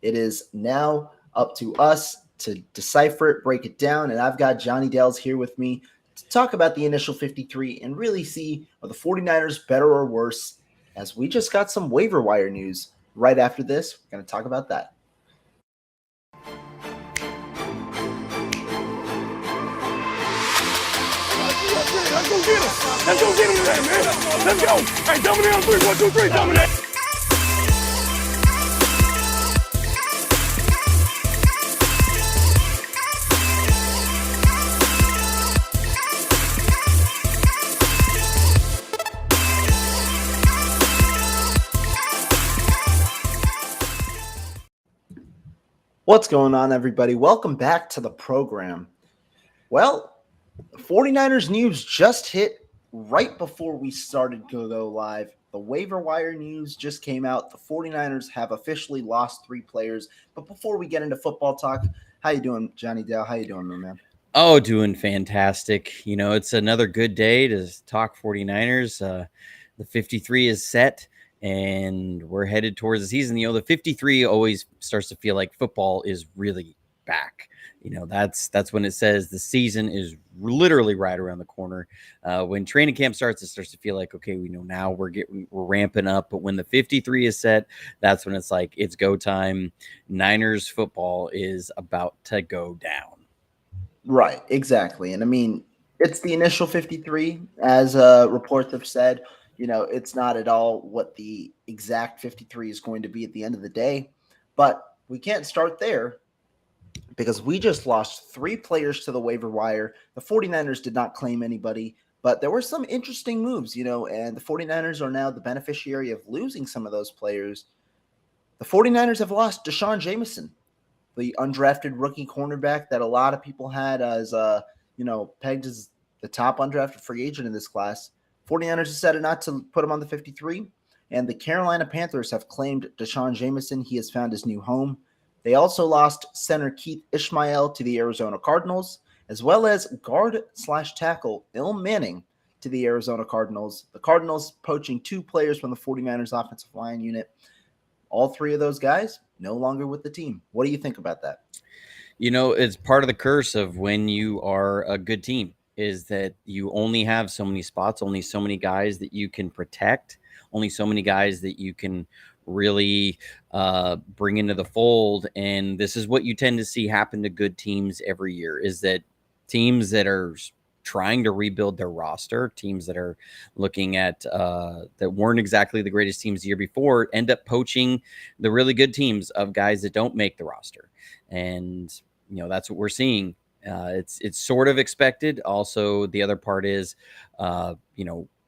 It is now up to us to decipher it, break it down, and I've got JonnyDels here with me to talk about the initial 53 and really see are the 49ers better or worse, as we just got some waiver wire news right after this. We're going to talk about that. Let's go get him. Let's go get him today, man. Let's go. Hey, dominate on 3. 1, 2, 3. Dominate. What's going on, everybody? Welcome back to the program. Well, 49ers news just hit right before we started to go live. The waiver wire news just came out. The 49ers have officially lost 3 players. But before we get into football talk, how you doing, JonnyDels? How you doing, my man? Oh, doing fantastic. You know, it's another good day to talk 49ers. The 53 is set, and we're headed towards the season. You know, the 53 always starts to feel like football is really back. You know, that's when it says the season is literally right around the corner. When training camp starts, it starts to feel like, okay, we know now we're ramping up. But when the 53 is set, that's when it's like it's go time. Niners football is about to go down. Right, exactly. And I mean, it's the initial 53, as reports have said. You know, it's not at all what the exact 53 is going to be at the end of the day. But we can't start there because we just lost 3 players to the waiver wire. The 49ers did not claim anybody, but there were some interesting moves, you know, and the 49ers are now the beneficiary of losing some of those players. The 49ers have lost Deshaun Jameson, the undrafted rookie cornerback that a lot of people had as, pegged as the top undrafted free agent in this class. 49ers decided not to put him on the 53, and the Carolina Panthers have claimed Deshaun Jameson. He has found his new home. They also lost center Keith Ishmael to the Arizona Cardinals, as well as guard/tackle Il Manning to the Arizona Cardinals. The Cardinals poaching 2 players from the 49ers offensive line unit. All 3 of those guys no longer with the team. What do you think about that? You know, it's part of the curse of when you are a good team is that you only have so many spots, only so many guys that you can protect, only so many guys that you can really bring into the fold. And this is what you tend to see happen to good teams every year is that teams that are trying to rebuild their roster, teams that are looking at that weren't exactly the greatest teams the year before, end up poaching the really good teams of guys that don't make the roster. And, you know, that's what we're seeing. It's sort of expected. Also, the other part is,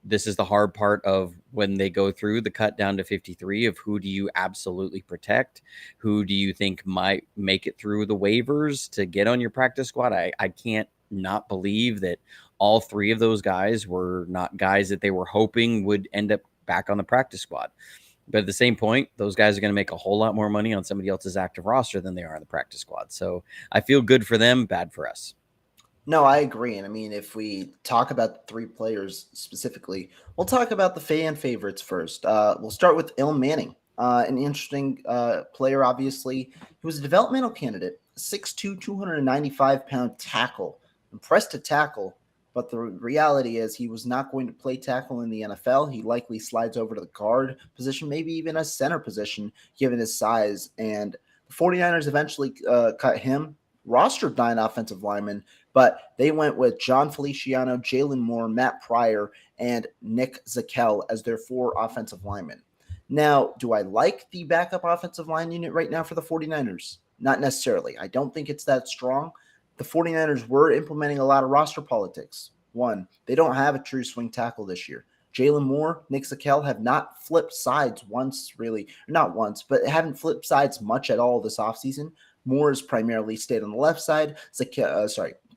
this is the hard part of when they go through the cut down to 53 of who do you absolutely protect? Who do you think might make it through the waivers to get on your practice squad? I can't not believe that all 3 of those guys were not guys that they were hoping would end up back on the practice squad. But at the same point, those guys are going to make a whole lot more money on somebody else's active roster than they are on the practice squad. So I feel good for them, bad for us. No, I agree. And I mean, if we talk about the 3 players specifically, we'll talk about the fan favorites first. We'll start with Il Manning, an interesting player, obviously. He was a developmental candidate, 6'2", 295-pound tackle. Impressed to tackle, but the reality is he was not going to play tackle in the NFL. He likely slides over to the guard position, maybe even a center position, given his size. And the 49ers eventually cut him, rostered 9 offensive linemen, but they went with John Feliciano, Jalen Moore, Matt Pryor, and Nick Zakelj as their 4 offensive linemen. Now, do I like the backup offensive line unit right now for the 49ers? Not necessarily. I don't think it's that strong. The 49ers were implementing a lot of roster politics. 1, they don't have a true swing tackle this year. Jalen Moore, Nick Zakelj have not flipped sides once, really. Not once, but haven't flipped sides much at all this offseason. Moore has primarily stayed on the left side.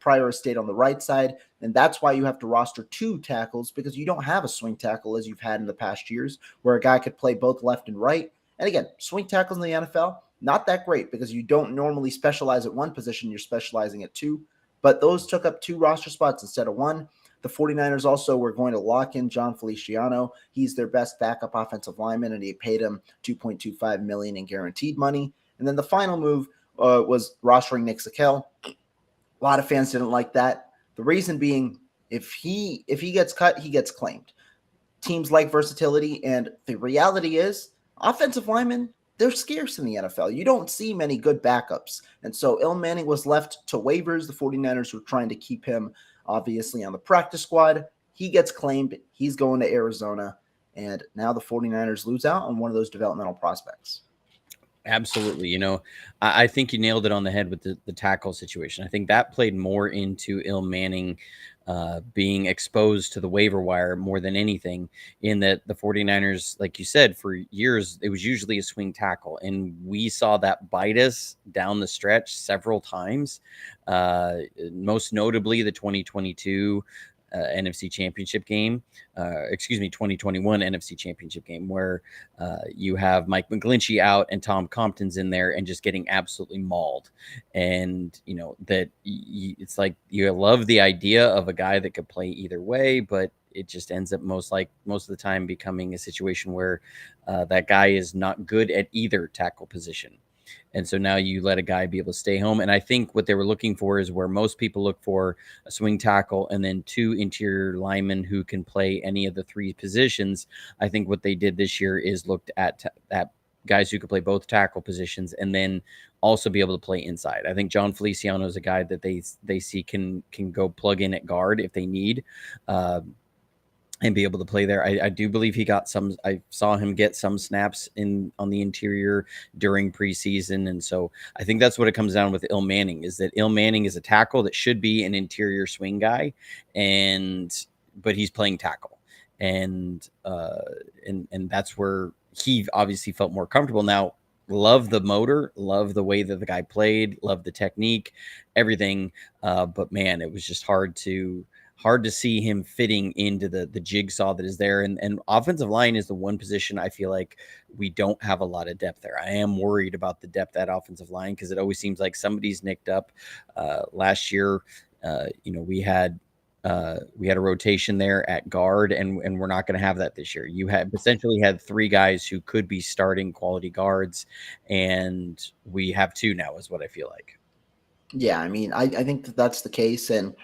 Pryor has stayed on the right side. And that's why you have to roster 2 tackles, because you don't have a swing tackle as you've had in the past years where a guy could play both left and right. And again, swing tackles in the NFL, not that great because you don't normally specialize at one position. You're specializing at 2. But those took up 2 roster spots instead of 1. The 49ers also were going to lock in John Feliciano. He's their best backup offensive lineman, and he paid him $2.25 million in guaranteed money. And then the final move was rostering Nick Sakel. A lot of fans didn't like that. The reason being, if he gets cut, he gets claimed. Teams like versatility, and the reality is, offensive linemen, they're scarce in the NFL. You don't see many good backups. And so Il Manning was left to waivers. The 49ers were trying to keep him, obviously, on the practice squad. He gets claimed. He's going to Arizona. And now the 49ers lose out on one of those developmental prospects. Absolutely. I think you nailed it on the head with the tackle situation. I think that played more into Il Manning being exposed to the waiver wire more than anything, in that the 49ers, like you said, for years, it was usually a swing tackle. And we saw that bite us down the stretch several times, most notably the 2022 NFC Championship game, 2021 NFC Championship game, where you have Mike McGlinchey out and Tom Compton's in there and just getting absolutely mauled. And, it's like you love the idea of a guy that could play either way, but it just ends up most of the time becoming a situation where that guy is not good at either tackle position. And so now you let a guy be able to stay home. And I think what they were looking for is where most people look for: a swing tackle and then 2 interior linemen who can play any of the 3 positions. I think what they did this year is looked at guys who could play both tackle positions and then also be able to play inside. I think John Feliciano is a guy that they see can go plug in at guard if they need. And be able to play there. I do believe he got some. I saw him get some snaps on the interior during preseason, and so I think that's what it comes down with Il Manning, is that Il Manning is a tackle that should be an interior swing guy, but he's playing tackle, and that's where he obviously felt more comfortable. Now, love the motor, love the way that the guy played, love the technique, everything, but man, it was just hard to see him fitting into the jigsaw that is there. And offensive line is the one position I feel like we don't have a lot of depth there. I am worried about the depth at offensive line, because it always seems like somebody's nicked up. Last year, we had a rotation there at guard, and we're not going to have that this year. You essentially had 3 guys who could be starting quality guards, and we have 2 now, is what I feel like. Yeah, I mean, I think that's the case. And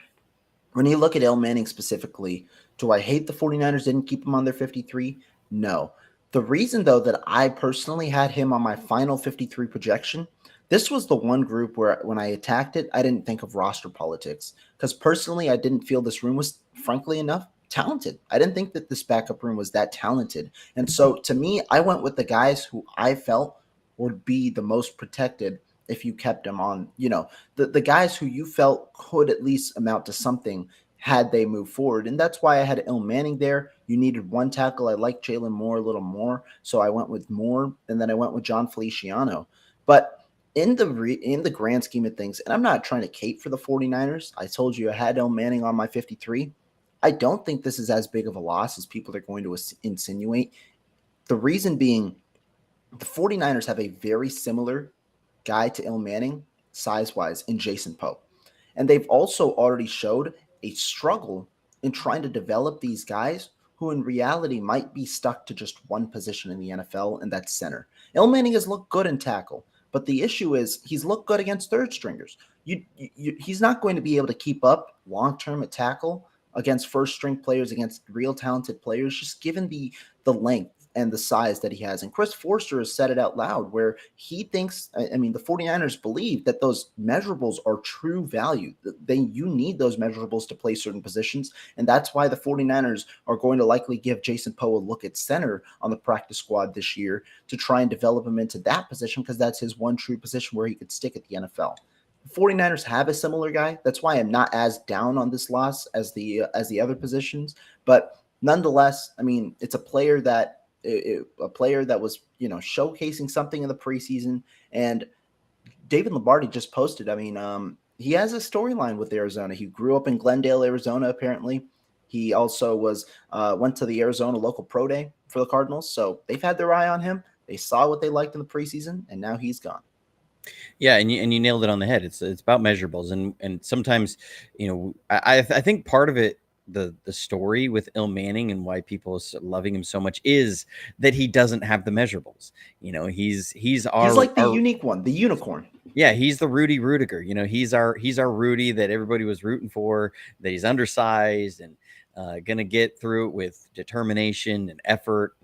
when you look at Il Manning specifically, do I hate the 49ers didn't keep him on their 53? No. The reason, though, that I personally had him on my final 53 projection, this was the one group where when I attacked it, I didn't think of roster politics. Because personally, I didn't feel this room was, frankly enough, talented. I didn't think that this backup room was that talented. And so, to me, I went with the guys who I felt would be the most protected if you kept them on, the guys who you felt could at least amount to something had they moved forward. And that's why I had Il Manning there. You needed one tackle. I like Jalen Moore a little more, so I went with Moore, and then I went with John Feliciano. But in the grand scheme of things, and I'm not trying to cape for the 49ers. I told you I had Il Manning on my 53. I don't think this is as big of a loss as people are going to insinuate. The reason being, the 49ers have a very similar guy to Il Manning, size-wise, in Jason Poe. And they've also already showed a struggle in trying to develop these guys who in reality might be stuck to just one position in the NFL, and that's center. Il Manning has looked good in tackle, but the issue is he's looked good against third stringers. He's not going to be able to keep up long-term at tackle against first-string players, against real talented players, just given the length and the size that he has. And Chris Forster has said it out loud, where he thinks, the 49ers believe that those measurables are true value. You need those measurables to play certain positions. And that's why the 49ers are going to likely give Jason Poe a look at center on the practice squad this year to try and develop him into that position, because that's his one true position where he could stick at the NFL. The 49ers have a similar guy. That's why I'm not as down on this loss as the other positions. But nonetheless, it's a player that was, showcasing something in the preseason. And David Lombardi just posted, he has a storyline with Arizona. He grew up in Glendale, Arizona, apparently. He also went to the Arizona local pro day for the Cardinals. So they've had their eye on him. They saw what they liked in the preseason, and now he's gone. Yeah, and you nailed it on the head. It's about measurables, and sometimes, I think part of it the story with Il Manning and why people are loving him so much is that he doesn't have the measurables. He's like the our unique one, the unicorn. yeah, he's the Rudy Rudiger. He's our Rudy that everybody was rooting for, that he's undersized and gonna get through it with determination and effort.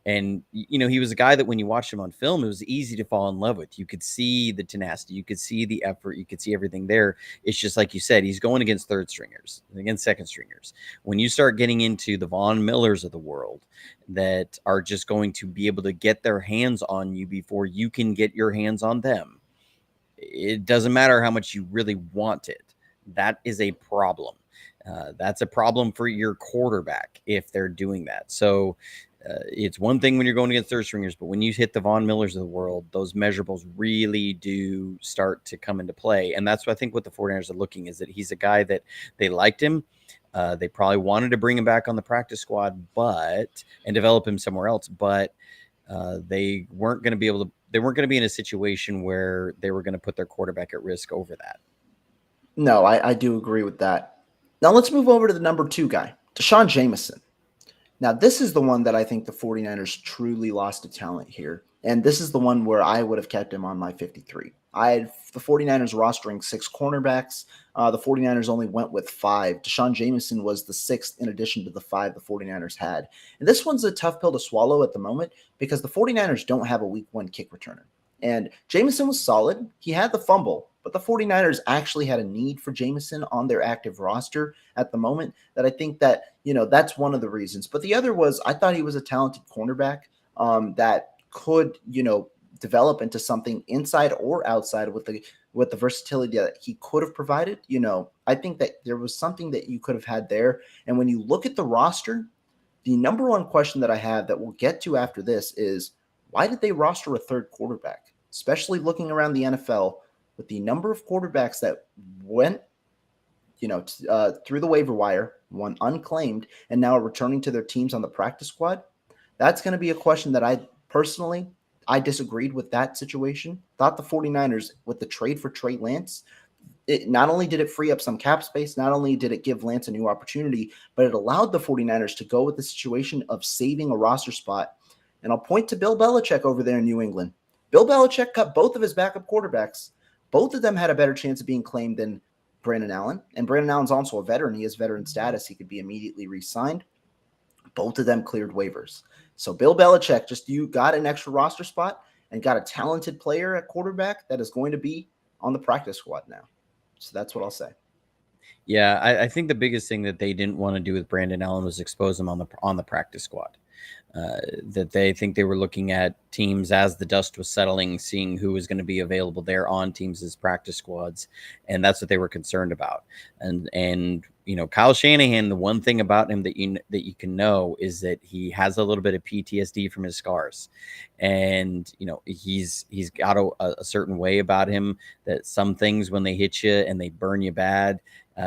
And he was a guy that when you watched him on film, it was easy to fall in love with. You could see the tenacity, you could see the effort, you could see everything there. It's just like you said, he's going against third stringers, against second stringers. When you start getting into the Von Millers of the world that are just going to be able to get their hands on you before you can get your hands on them, it doesn't matter how much you really want it. That is a problem. That's a problem for your quarterback if they're doing that. So it's one thing when you're going against third stringers, but when you hit the Von Millers of the world, those measurables really do start to come into play. And that's what I think what the 49ers are looking is that he's a guy that they liked him. They probably wanted to bring him back on the practice squad, and develop him somewhere else, but they weren't going to be able to. They weren't going to be in a situation where they were going to put their quarterback at risk over that. No, I do agree with that. Now let's move over to the number 2 guy, Deshaun Jameson. Now, this is the one that I think the 49ers truly lost a talent here. And this is the one where I would have kept him on my 53. I had the 49ers rostering 6 cornerbacks. The 49ers only went with 5. Deshaun Jameson was the 6th in addition to the 5 the 49ers had. And this one's a tough pill to swallow at the moment because the 49ers don't have a week 1 kick returner. And Jameson was solid. He had the fumble, but the 49ers actually had a need for Jameson on their active roster at the moment that I think that, that's one of the reasons. But the other was I thought he was a talented cornerback that could, develop into something inside or outside with the versatility that he could have provided. I think that there was something that you could have had there. And when you look at the roster, the number one question that I have that we'll get to after this is why did they roster a third quarterback? Especially looking around the NFL with the number of quarterbacks that went, through the waiver wire, one unclaimed, and now are returning to their teams on the practice squad. That's going to be a question that I disagreed with that situation. Thought the 49ers with the trade for Trey Lance, it not only did it free up some cap space, not only did it give Lance a new opportunity, but it allowed the 49ers to go with the situation of saving a roster spot. And I'll point to Bill Belichick over there in New England. Bill Belichick cut both of his backup quarterbacks. Both of them had a better chance of being claimed than Brandon Allen. And Brandon Allen's also a veteran. He has veteran status. He could be immediately re-signed. Both of them cleared waivers. So Bill Belichick, you got an extra roster spot and got a talented player at quarterback that is going to be on the practice squad now. So that's what I'll say. Yeah, I think the biggest thing that they didn't want to do with Brandon Allen was expose him on the practice squad. That they think they were looking at teams as the dust was settling, seeing who was going to be available there on teams as practice squads, and that's what they were concerned about. And Kyle Shanahan, the one thing about him that you can know is that he has a little bit of PTSD from his scars, and he's got a certain way about him that some things when they hit you and they burn you bad.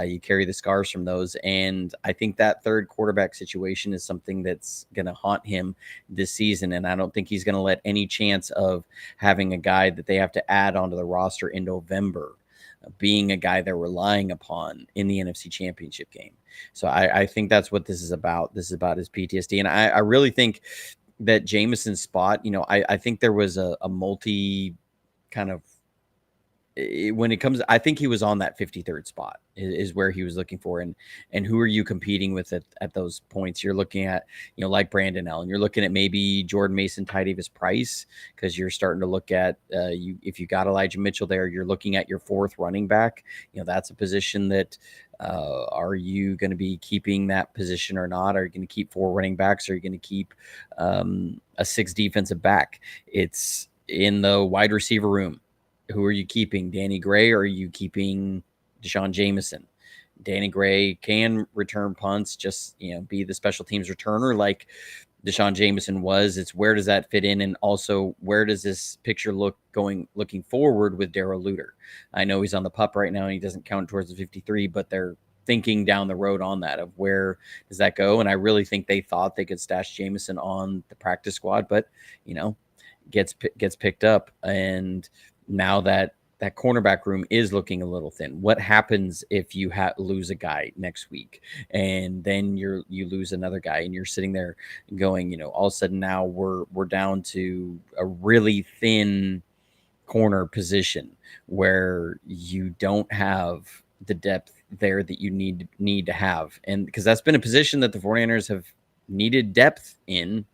You carry the scars from those. And I think that third quarterback situation is something that's going to haunt him this season. And I don't think he's going to let any chance of having a guy that they have to add onto the roster in November being a guy they're relying upon in the NFC Championship game. So I think that's what this is about. This is about his PTSD. And I really think that Jameson's spot, I think there was a multi kind of, when it comes, I think he was on that 53rd spot is where he was looking for. And who are you competing with at those points? You're looking at, like Brandon Allen, you're looking at maybe Jordan Mason, Ty Davis Price, because you're starting to look at if you got Elijah Mitchell there, you're looking at your 4th running back. That's a position that are you going to be keeping that position or not? Are you going to keep 4 running backs? Or are you going to keep a 6 defensive back? It's in the wide receiver room. Who are you keeping? Danny Gray, or are you keeping Deshaun Jameson? Danny Gray can return punts, just be the special teams returner like Deshaun Jameson was. It's where does that fit in, and also where does this picture looking forward with Darrell Luter? I know he's on the PUP right now and he doesn't count towards the 53, but they're thinking down the road on that of where does that go. And I really think they thought they could stash Jameson on the practice squad, but gets picked up. And now that that cornerback room is looking a little thin. What happens if you lose a guy next week, and then you lose another guy, and you're sitting there going, all of a sudden now we're down to a really thin corner position where you don't have the depth there that you need to have, and because that's been a position that the 49ers have needed depth in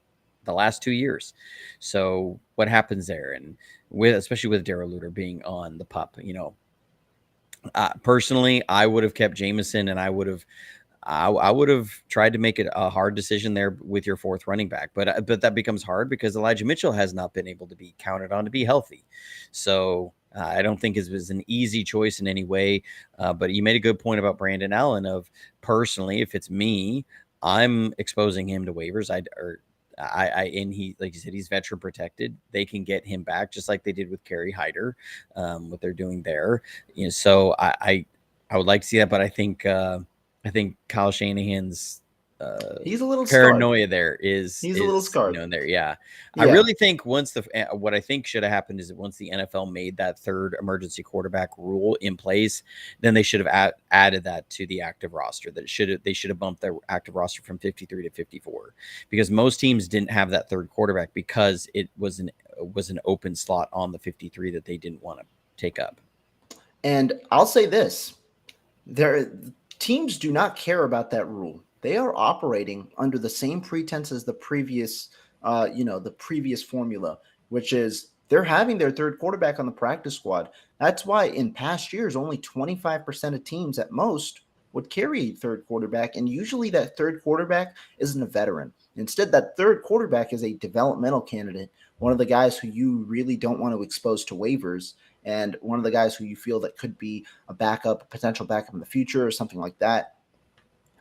the last 2 years. So what happens there? And especially with Darrell Luter being on the pup, personally, I would have kept Jameson, and I would have tried to make it a hard decision there with your fourth running back, but that becomes hard because Elijah Mitchell has not been able to be counted on to be healthy. So I don't think it was an easy choice in any way. But you made a good point about Brandon Allen. Of personally, if it's me, I'm exposing him to waivers. And he, like you said, he's veteran protected. They can get him back just like they did with Kerry Hyder, what they're doing there. So I would like to see that, but I think Kyle Shanahan's He's a little paranoia scarred. there is He's a little scarred. in there. Yeah. Yeah. I really think what I think should have happened is that once the NFL made that third emergency quarterback rule in place, then they should have added that to the active roster. They should have bumped their active roster from 53 to 54, because most teams didn't have that third quarterback because it was an open slot on the 53 that they didn't want to take up. And I'll say this, teams do not care about that rule. They are operating under the same pretense as the previous, the previous formula, which is they're having their third quarterback on the practice squad. That's why in past years, only 25% of teams at most would carry a third quarterback. And usually that third quarterback isn't a veteran. Instead, that third quarterback is a developmental candidate, one of the guys who you really don't want to expose to waivers, and one of the guys who you feel that could be a potential backup in the future or something like that,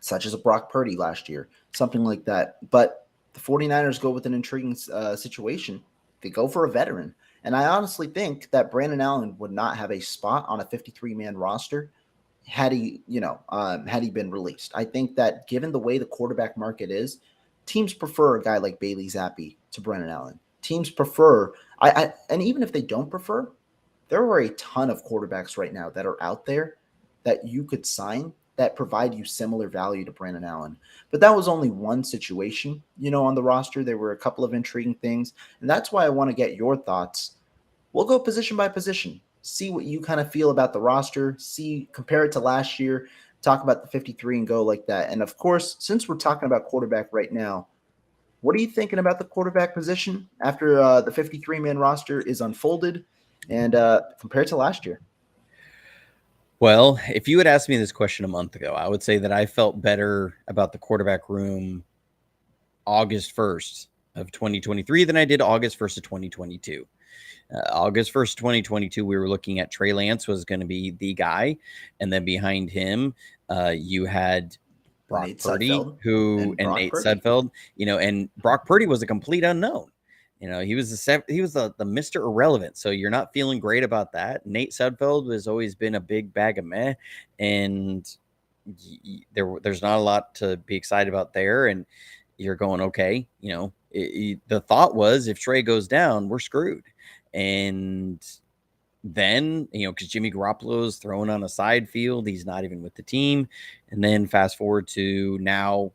such as a Brock Purdy last year, something like that. But the 49ers go with an intriguing situation. They go for a veteran. And I honestly think that Brandon Allen would not have a spot on a 53-man roster had he been released. I think that given the way the quarterback market is, teams prefer a guy like Bailey Zappi to Brandon Allen. Teams prefer, and even if they don't prefer, there are a ton of quarterbacks right now that are out there that you could sign that provide you similar value to Brandon Allen. But that was only one situation, on the roster. There were a couple of intriguing things, and that's why I want to get your thoughts. We'll go position by position, see what you kind of feel about the roster, compare it to last year, talk about the 53 and go like that. And of course, since we're talking about quarterback right now, what are you thinking about the quarterback position after the 53-man roster is unfolded and compared to last year? Well, if you had asked me this question a month ago, I would say that I felt better about the quarterback room August 1st of 2023 than I did August 1st of 2022. August 1st, 2022, we were looking at Trey Lance was going to be the guy. And then behind him, you had Brock Purdy, and Nate Sudfeld, and Brock Purdy was a complete unknown. He was the Mr. Irrelevant. So you're not feeling great about that. Nate Sudfeld has always been a big bag of meh, and there's not a lot to be excited about there. And you're going, okay, the thought was if Trey goes down, we're screwed. And then, because Jimmy Garoppolo is thrown on a side field, he's not even with the team. And then fast forward to now,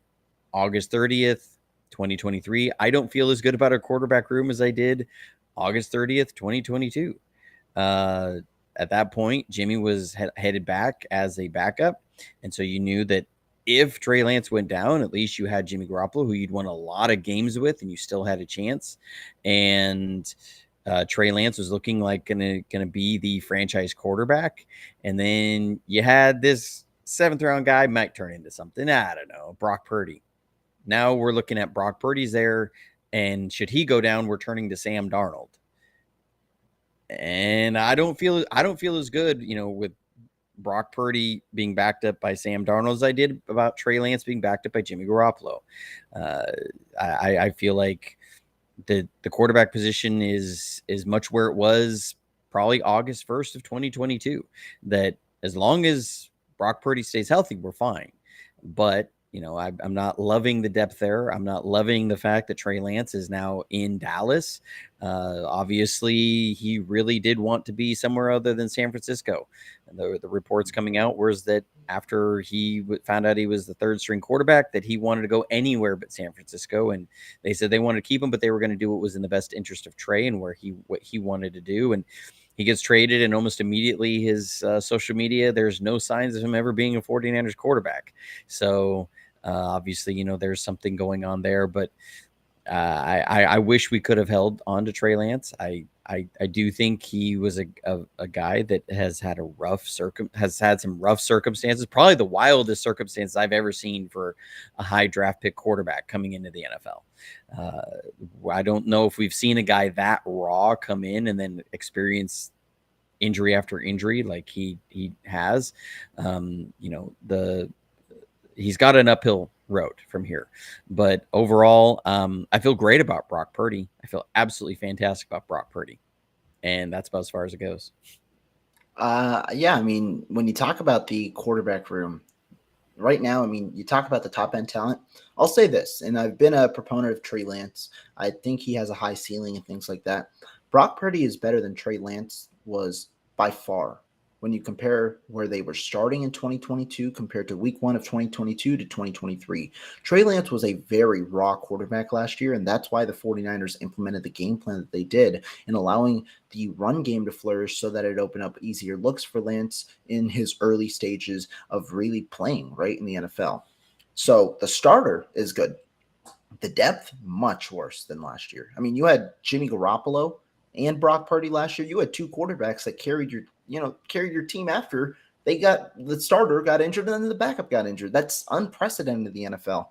August 30th, 2023, I don't feel as good about our quarterback room as I did August 30th, 2022. At that point, Jimmy was headed back as a backup. And so you knew that if Trey Lance went down, at least you had Jimmy Garoppolo, who you'd won a lot of games with, and you still had a chance. And Trey Lance was looking like gonna be the franchise quarterback. And then you had this 7th round guy might turn into something. I don't know, Brock Purdy. Now we're looking at Brock Purdy's there, and should he go down, we're turning to Sam Darnold. And I don't feel as good, with Brock Purdy being backed up by Sam Darnold as I did about Trey Lance being backed up by Jimmy Garoppolo. I feel like the quarterback position is much where it was probably August 1st of 2022, that as long as Brock Purdy stays healthy, we're fine. But I'm not loving the depth there. I'm not loving the fact that Trey Lance is now in Dallas. Obviously, he really did want to be somewhere other than San Francisco. And the reports coming out was that after he found out he was the third string quarterback, that he wanted to go anywhere but San Francisco. And they said they wanted to keep him, but they were going to do what was in the best interest of Trey and what he wanted to do. And he gets traded, and almost immediately his social media, there's no signs of him ever being a 49ers quarterback. So obviously, there's something going on there, but I wish we could have held on to Trey Lance. I do think he was a guy that has had some rough circumstances, probably the wildest circumstances I've ever seen for a high draft pick quarterback coming into the NFL. I don't know if we've seen a guy that raw come in and then experience injury after injury like he has. He's got an uphill road from here, but overall, I feel great about Brock Purdy. I feel absolutely fantastic about Brock Purdy, and that's about as far as it goes. Yeah, I mean, when you talk about the quarterback room right now, I mean, you talk about the top end talent. I'll say this, and I've been a proponent of Trey Lance. I think he has a high ceiling and things like that. Brock Purdy is better than Trey Lance was by far when you compare where they were starting in 2022 compared to week 1 of 2022 to 2023. Trey Lance was a very raw quarterback last year, and that's why the 49ers implemented the game plan that they did in allowing the run game to flourish so that it opened up easier looks for Lance in his early stages of really playing right in the NFL. So the starter is good. The depth, much worse than last year. I mean, you had Jimmy Garoppolo and Brock Purdy last year. You had two quarterbacks that carried your team after the starter got injured and then the backup got injured. That's unprecedented in the NFL.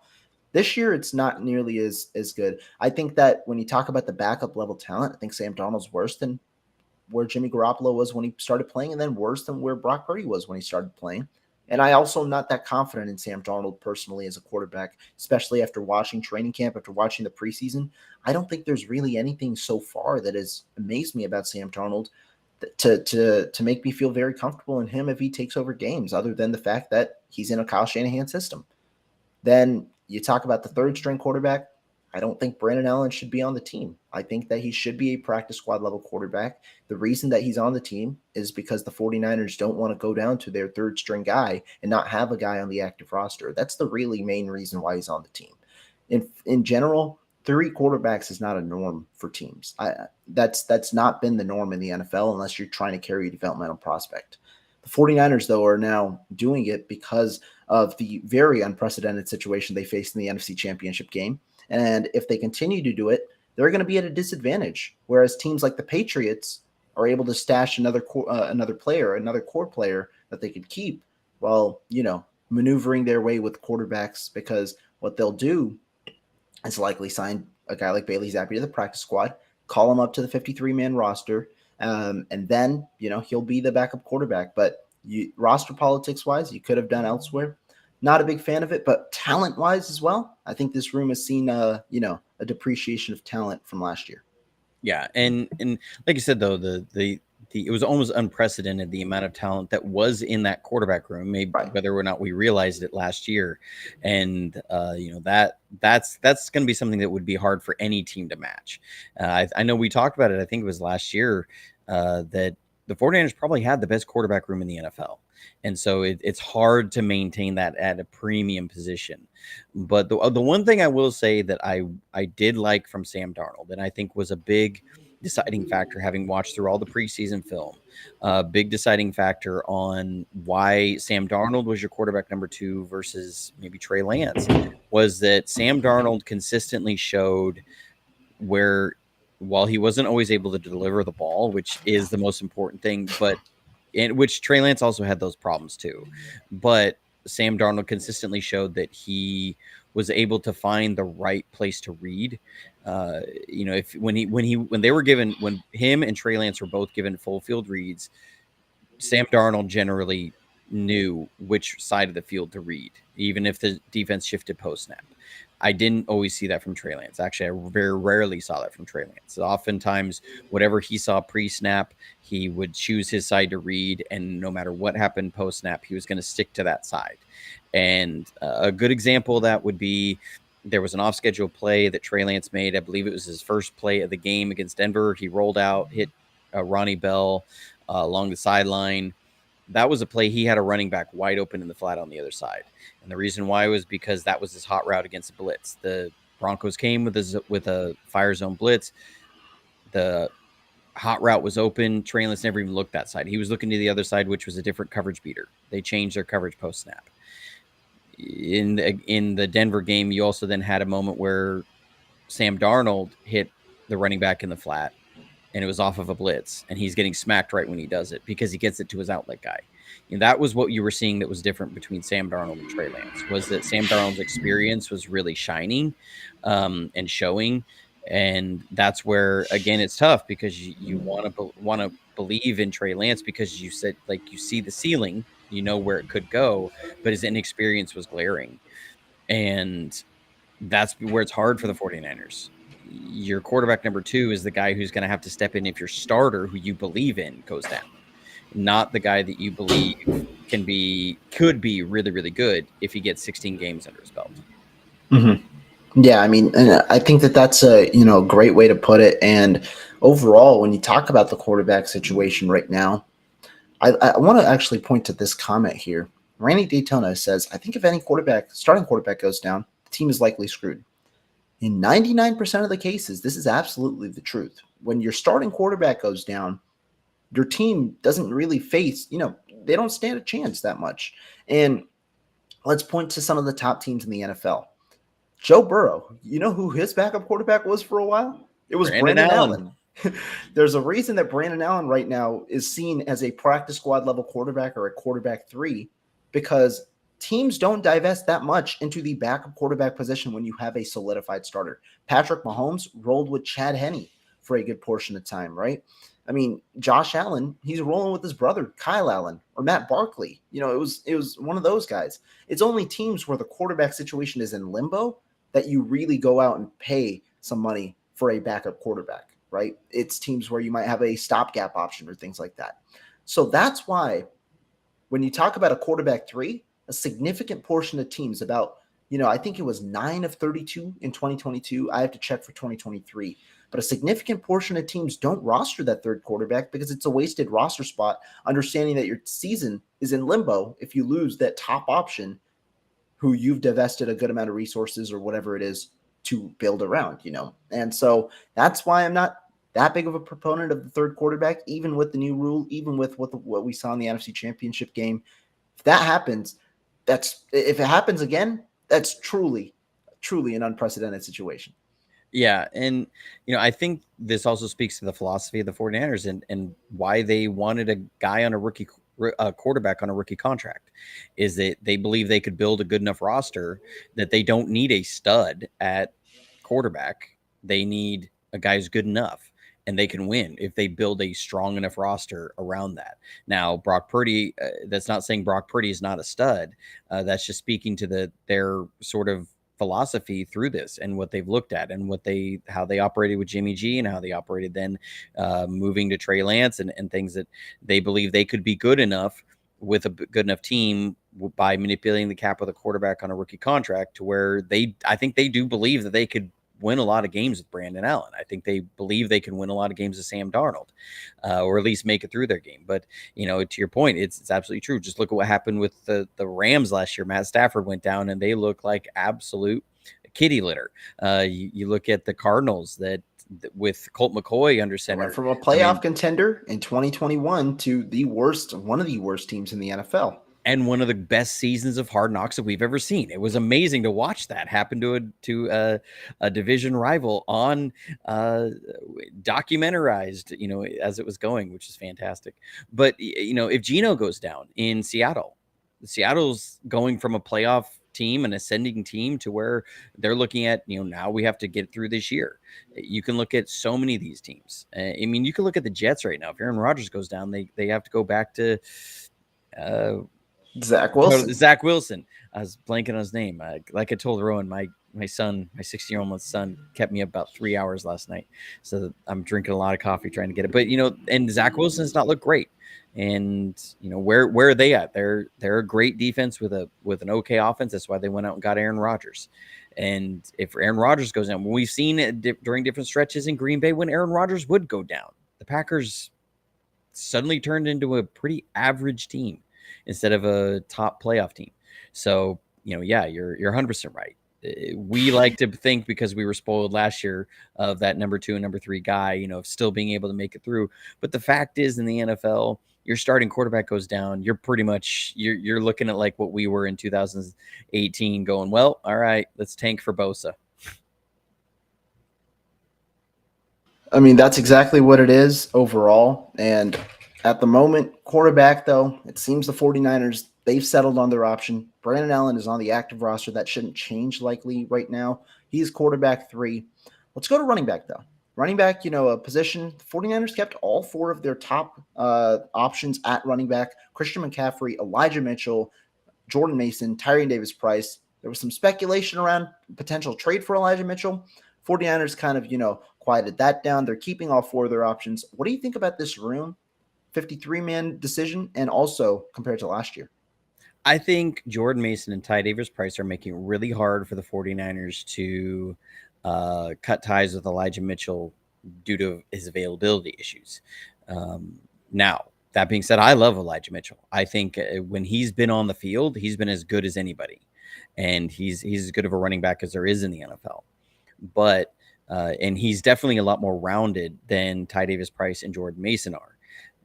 This year, it's not nearly as good. I think that when you talk about the backup level talent, I think Sam Darnold's worse than where Jimmy Garoppolo was when he started playing, and then worse than where Brock Purdy was when he started playing. And I also am not that confident in Sam Darnold personally as a quarterback, especially after watching training camp, after watching the preseason. I don't think there's really anything so far that has amazed me about Sam Darnold to make me feel very comfortable in him if he takes over games, other than the fact that he's in a Kyle Shanahan system. Then you talk about the third string quarterback. I don't think Brandon Allen should be on the team. I think that he should be a practice squad level quarterback. The reason that he's on the team is because the 49ers don't want to go down to their third string guy and not have a guy on the active roster. That's the really main reason why he's on the team. In general, 3 quarterbacks is not a norm for teams. That's not been the norm in the NFL unless you're trying to carry a developmental prospect. The 49ers, though, are now doing it because of the very unprecedented situation they faced in the NFC Championship game. And if they continue to do it, they're going to be at a disadvantage. Whereas teams like the Patriots are able to stash another core player that they could keep while, maneuvering their way with quarterbacks, because what they'll do is likely sign a guy like Bailey Zappi to the practice squad, call him up to the 53-man roster, and then, he'll be the backup quarterback. But roster politics-wise, you could have done elsewhere. Not a big fan of it, but talent-wise as well, I think this room has seen a depreciation of talent from last year. Yeah, and like you said, though, the it was almost unprecedented, the amount of talent that was in that quarterback room, maybe right, whether or not we realized it last year. And that's going to be something that would be hard for any team to match. I know we talked about it, I think it was last year, that the 49ers probably had the best quarterback room in the NFL. And so it's hard to maintain that at a premium position. But the one thing I will say that I did like from Sam Darnold, and I think was a big deciding factor, having watched through all the preseason film, big deciding factor on why Sam Darnold was your quarterback number 2 versus maybe Trey Lance, was that Sam Darnold consistently showed where, while he wasn't always able to deliver the ball, which is the most important thing, but in which Trey Lance also had those problems too, but Sam Darnold consistently showed that he was able to find the right place to read. When him and Trey Lance were both given full field reads, Sam Darnold generally knew which side of the field to read, even if the defense shifted post snap. I didn't always see that from Trey Lance. Actually, I very rarely saw that from Trey Lance. Oftentimes, whatever he saw pre-snap, he would choose his side to read, and no matter what happened post-snap, he was going to stick to that side. And a good example of that would be there was an off-schedule play that Trey Lance made. I believe it was his first play of the game against Denver. He rolled out, hit Ronnie Bell along the sideline. That was a play he had a running back wide open in the flat on the other side. And the reason why was because that was his hot route against the blitz. The Broncos came with a fire zone blitz. The hot route was open. Trey Lance never even looked that side. He was looking to the other side, which was a different coverage beater. They changed their coverage post snap. In the Denver game, you also then had a moment where Sam Darnold hit the running back in the flat, and it was off of a blitz, and he's getting smacked right when he does it because he gets it to his outlet guy. And that was what you were seeing that was different between Sam Darnold and Trey Lance, was that Sam Darnold's experience was really shining and showing. And that's where, again, it's tough because you want to believe in Trey Lance because you said, like, you see the ceiling, you know where it could go, but his inexperience was glaring. And that's where it's hard for the 49ers. Your quarterback number 2 is the guy who's going to have to step in if your starter, who you believe in, goes down, not the guy that you believe could be really, really good if he gets 16 games under his belt. Mm-hmm. Yeah, I mean, and I think that's a great way to put it. And overall, when you talk about the quarterback situation right now, I want to actually point to this comment here. Randy Daytona says, "I think if any starting quarterback goes down, the team is likely screwed." In 99% of the cases, this is absolutely the truth. When your starting quarterback goes down, your team doesn't really face, they don't stand a chance that much. And let's point to some of the top teams in the NFL. Joe Burrow, you know who his backup quarterback was for a while? It was Brandon Allen. There's a reason that Brandon Allen right now is seen as a practice squad level quarterback or a quarterback 3, because teams don't divest that much into the backup quarterback position when you have a solidified starter. Patrick Mahomes rolled with Chad Henne for a good portion of time, right? I mean, Josh Allen, he's rolling with his brother, Kyle Allen, or Matt Barkley. It was one of those guys. It's only teams where the quarterback situation is in limbo that you really go out and pay some money for a backup quarterback, right? It's teams where you might have a stopgap option or things like that. So that's why when you talk about a quarterback 3, a significant portion of teams, about, I think it was 9 of 32 in 2022. I have to check for 2023. But a significant portion of teams don't roster that third quarterback because it's a wasted roster spot, understanding that your season is in limbo if you lose that top option who you've divested a good amount of resources or whatever it is to build around, And so that's why I'm not that big of a proponent of the third quarterback, even with the new rule, even with what we saw in the NFC Championship game. If that happens, if it happens again, that's truly an unprecedented situation. Yeah, and I think this also speaks to the philosophy of the 49ers and why they wanted a guy on a quarterback on a rookie contract, is that they believe they could build a good enough roster that they don't need a stud at quarterback. They need a guy who's good enough, and they can win if they build a strong enough roster around that. Now, Brock Purdy, that's not saying Brock Purdy is not a stud. That's just speaking to their sort of philosophy through this and what they've looked at and how they operated with Jimmy G and how they operated then moving to Trey Lance and things that they believe they could be good enough with a good enough team by manipulating the cap with a quarterback on a rookie contract to where I think they do believe that they could win a lot of games with Brandon Allen. I think they believe they can win a lot of games with Sam Darnold, or at least make it through their game. But, to your point, it's absolutely true. Just look at what happened with the Rams last year. Matt Stafford went down and they look like absolute kitty litter. You look at the Cardinals that with Colt McCoy under center. Went from a playoff contender in 2021 to one of the worst teams in the NFL. And one of the best seasons of Hard Knocks that we've ever seen. It was amazing to watch that happen to a division rival on documentarized, as it was going, which is fantastic. But, if Geno goes down in Seattle's going from a playoff team, an ascending team, to where they're looking at, now we have to get through this year. You can look at so many of these teams. You can look at the Jets right now. If Aaron Rodgers goes down, they have to go back to Zach Wilson. Zach Wilson. I was blanking on his name. Like I told Rowan, my son, my 16-year-old son, kept me up about 3 hours last night. So I'm drinking a lot of coffee trying to get it. But and Zach Wilson does not look great. And where are they at? They're a great defense with an okay offense. That's why they went out and got Aaron Rodgers. And if Aaron Rodgers goes down, we've seen it during different stretches in Green Bay when Aaron Rodgers would go down, the Packers suddenly turned into a pretty average team instead of a top playoff team. So, yeah, you're 100% right. We like to think, because we were spoiled last year, of that number 2 and number 3 guy, still being able to make it through. But the fact is, in the NFL, your starting quarterback goes down, you're pretty much you're looking at like what we were in 2018, going, well, all right, let's tank for Bosa. I mean, that's exactly what it is overall. And at the moment, quarterback, though, it seems the 49ers, they've settled on their option. Brandon Allen is on the active roster. That shouldn't change likely right now. He's quarterback 3. Let's go to running back, though. Running back, a position. The 49ers kept all 4 of their top options at running back. Christian McCaffrey, Elijah Mitchell, Jordan Mason, Tyrion Davis-Price. There was some speculation around potential trade for Elijah Mitchell. 49ers kind of, quieted that down. They're keeping all 4 of their options. What do you think about this room? 53-man decision, and also compared to last year? I think Jordan Mason and Ty Davis-Price are making it really hard for the 49ers to cut ties with Elijah Mitchell due to his availability issues. Now, that being said, I love Elijah Mitchell. I think when he's been on the field, he's been as good as anybody. And he's as good of a running back as there is in the NFL. But and he's definitely a lot more rounded than Ty Davis-Price and Jordan Mason are.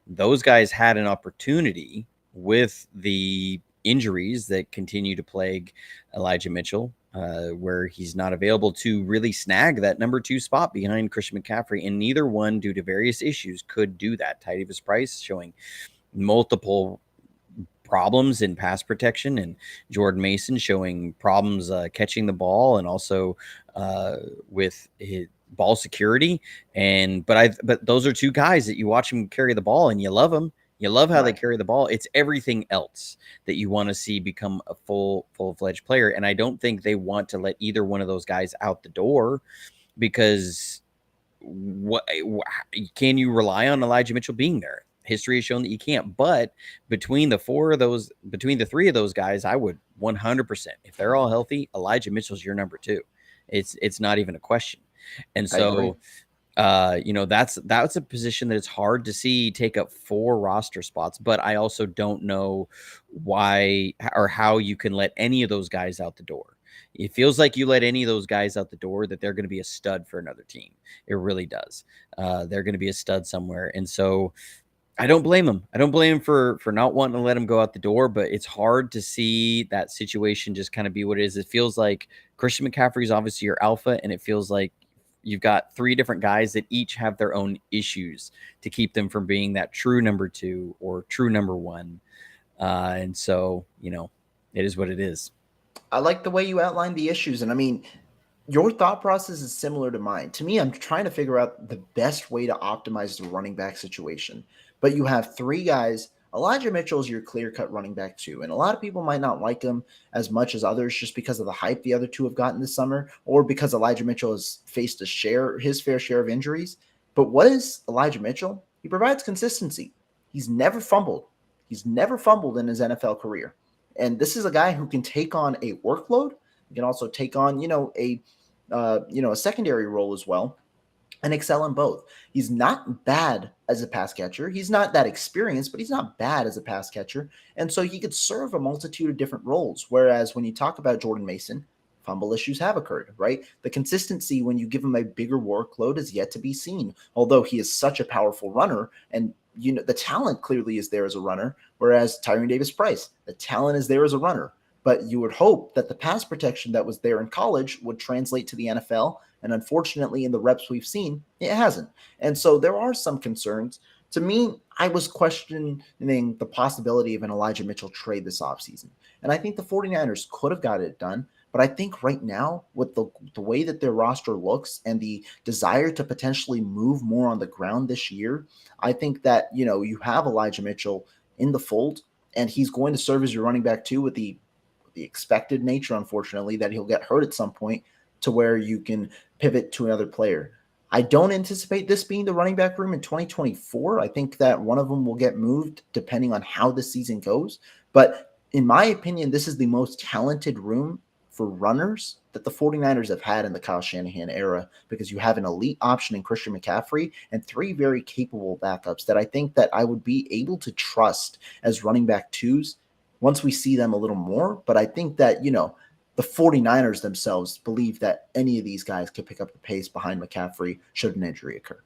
Those guys had an opportunity with the injuries that continue to plague Elijah Mitchell, where he's not available, to really snag that number 2 spot behind Christian McCaffrey. And neither one, due to various issues, could do that. Ty Davis-Price showing multiple problems in pass protection, and Jordan Mason showing problems catching the ball, and also with his ball security. But those are 2 guys that you watch him carry the ball and you love them. You love how they carry the ball. It's everything else that you want to see become a full-fledged player. And I don't think they want to let either one of those guys out the door, because can you rely on Elijah Mitchell being there? History has shown that you can't. But between the 3 of those guys, I would 100%, if they're all healthy, Elijah Mitchell's your number 2. It's not even a question. And so that's a position that it's hard to see take up 4 roster spots. But I also don't know why or how you can let any of those guys out the door. It feels like you let any of those guys out the door, that they're going to be a stud for another team. It really does. They're going to be a stud somewhere. And so I don't blame him. I don't blame him for not wanting to let him go out the door, but it's hard to see that situation just kind of be what it is. It feels like Christian McCaffrey is obviously your alpha, and it feels like you've got 3 different guys that each have their own issues to keep them from being that true number 2 or true number 1. And so, it is what it is. I like the way you outlined the issues. And I mean, your thought process is similar to mine. To me, I'm trying to figure out the best way to optimize the running back situation. But you have 3 guys. Elijah Mitchell is your clear-cut running back 2. And a lot of people might not like him as much as others just because of the hype the other 2 have gotten this summer, or because Elijah Mitchell has faced his fair share of injuries. But what is Elijah Mitchell? He provides consistency. He's never fumbled. He's never fumbled in his NFL career. And this is a guy who can take on a workload. He can also take on, a secondary role as well, and excel in both. He's not bad as a pass catcher. He's not that experienced, but he's not bad as a pass catcher. And so he could serve a multitude of different roles. Whereas when you talk about Jordan Mason, fumble issues have occurred, right? The consistency when you give him a bigger workload is yet to be seen, although he is such a powerful runner, and the talent clearly is there as a runner, whereas Tyrion Davis-Price, the talent is there as a runner. But you would hope that the pass protection that was there in college would translate to the NFL. And unfortunately, in the reps we've seen, it hasn't. And so there are some concerns. To me, I was questioning the possibility of an Elijah Mitchell trade this offseason. And I think the 49ers could have got it done. But I think right now, with the way that their roster looks and the desire to potentially move more on the ground this year, I think that, you have Elijah Mitchell in the fold. and he's going to serve as your running back too, with the expected nature, unfortunately, that he'll get hurt at some point to where you can pivot to another player. I don't anticipate this being the running back room in 2024. I think that one of them will get moved depending on how the season goes. But in my opinion, this is the most talented room for runners that the 49ers have had in the Kyle Shanahan era, because you have an elite option in Christian McCaffrey and three very capable backups that I think that I would be able to trust as running back twos once we see them a little more. But I think that, the 49ers themselves believe that any of these guys could pick up the pace behind McCaffrey should an injury occur.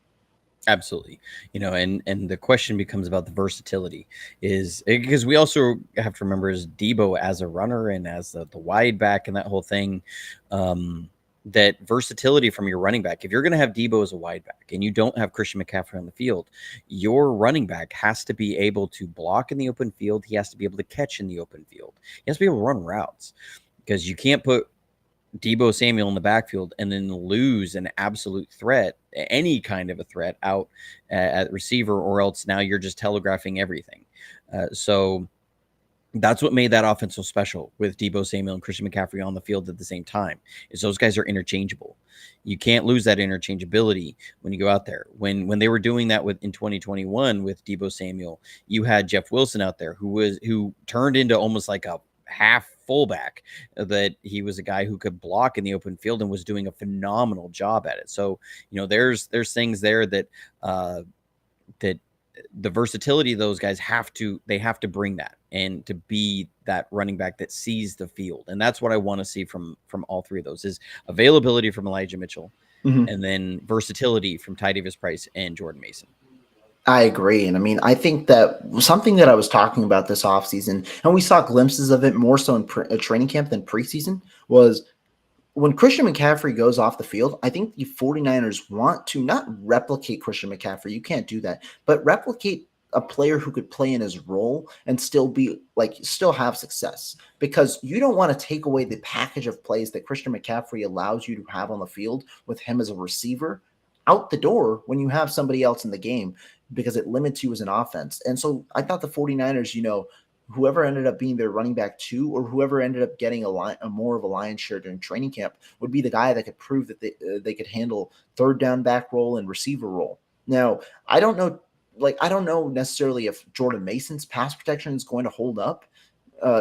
Absolutely. And the question becomes about the versatility, is because we also have to remember is Debo as a runner and as the wide back and that whole thing, that versatility from your running back. If you're going to have Debo as a wide back and you don't have Christian McCaffrey on the field, your running back has to be able to block in the open field. He has to be able to catch in the open field. He has to be able to run routes, because you can't put Debo Samuel in the backfield and then lose an absolute threat, any kind of a threat out at receiver, or else now you're just telegraphing everything. So that's what made that offense so special with Debo Samuel and Christian McCaffrey on the field at the same time, is those guys are interchangeable. You can't lose that interchangeability when you go out there. When they were doing that in 2021 with Debo Samuel, you had Jeff Wilson out there who turned into almost like a half fullback, that he was a guy who could block in the open field and was doing a phenomenal job at it. So, there's things there that that the versatility of those guys have to bring that, and to be that running back that sees the field. And that's what I want to see from all three of those, is availability from Elijah Mitchell, and then versatility from Ty Davis Price and Jordan Mason. I agree. And I mean, I think that something that I was talking about this offseason, and we saw glimpses of it more so in training camp than preseason, was when Christian McCaffrey goes off the field. I think the 49ers want to not replicate Christian McCaffrey. You can't do that, but replicate a player who could play in his role and still have success, because you don't want to take away the package of plays that Christian McCaffrey allows you to have on the field with him as a receiver out the door when you have somebody else in the game, because it limits you as an offense. And so I thought the 49ers, whoever ended up being their running back two, or whoever ended up getting a more of a lion's share during training camp, would be the guy that could prove that they could handle third down back role and receiver role. Now, I don't know necessarily if Jordan Mason's pass protection is going to hold up.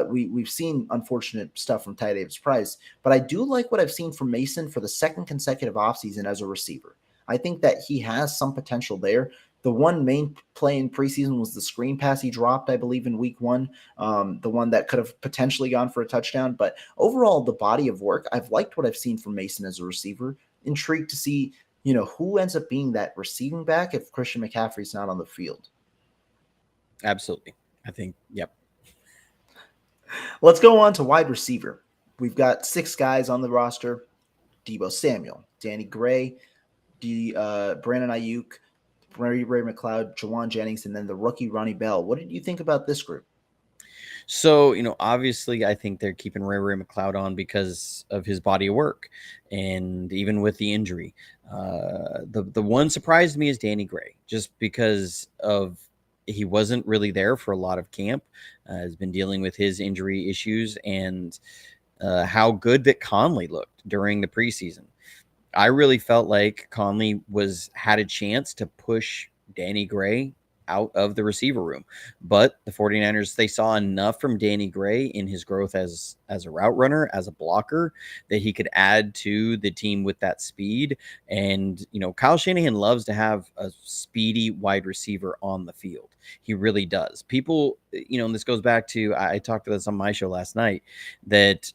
We've seen unfortunate stuff from Ty Davis Price, but I do like what I've seen from Mason for the second consecutive offseason as a receiver. I think that he has some potential there. The one main play in preseason was the screen pass he dropped, I believe, in week 1, the one that could have potentially gone for a touchdown. But overall, the body of work, I've liked what I've seen from Mason as a receiver. Intrigued to see, who ends up being that receiving back if Christian McCaffrey's not on the field. Absolutely. I think, yep. Let's go on to wide receiver. We've got 6 guys on the roster: Debo Samuel, Danny Gray, Brandon Ayuk, Ray McLeod, Jawan Jennings, and then the rookie Ronnie Bell. What did you think about this group? So, obviously I think they're keeping Ray McLeod on because of his body of work, and even with the injury. The one surprised me is Danny Gray, just because he wasn't really there for a lot of camp, has been dealing with his injury issues, and how good that Conley looked during the preseason. I really felt like Conley had a chance to push Danny Gray out of the receiver room, but the 49ers, they saw enough from Danny Gray in his growth as a route runner, as a blocker, that he could add to the team with that speed. And, Kyle Shanahan loves to have a speedy wide receiver on the field. He really does. People, and this goes back to, I talked about this on my show last night, that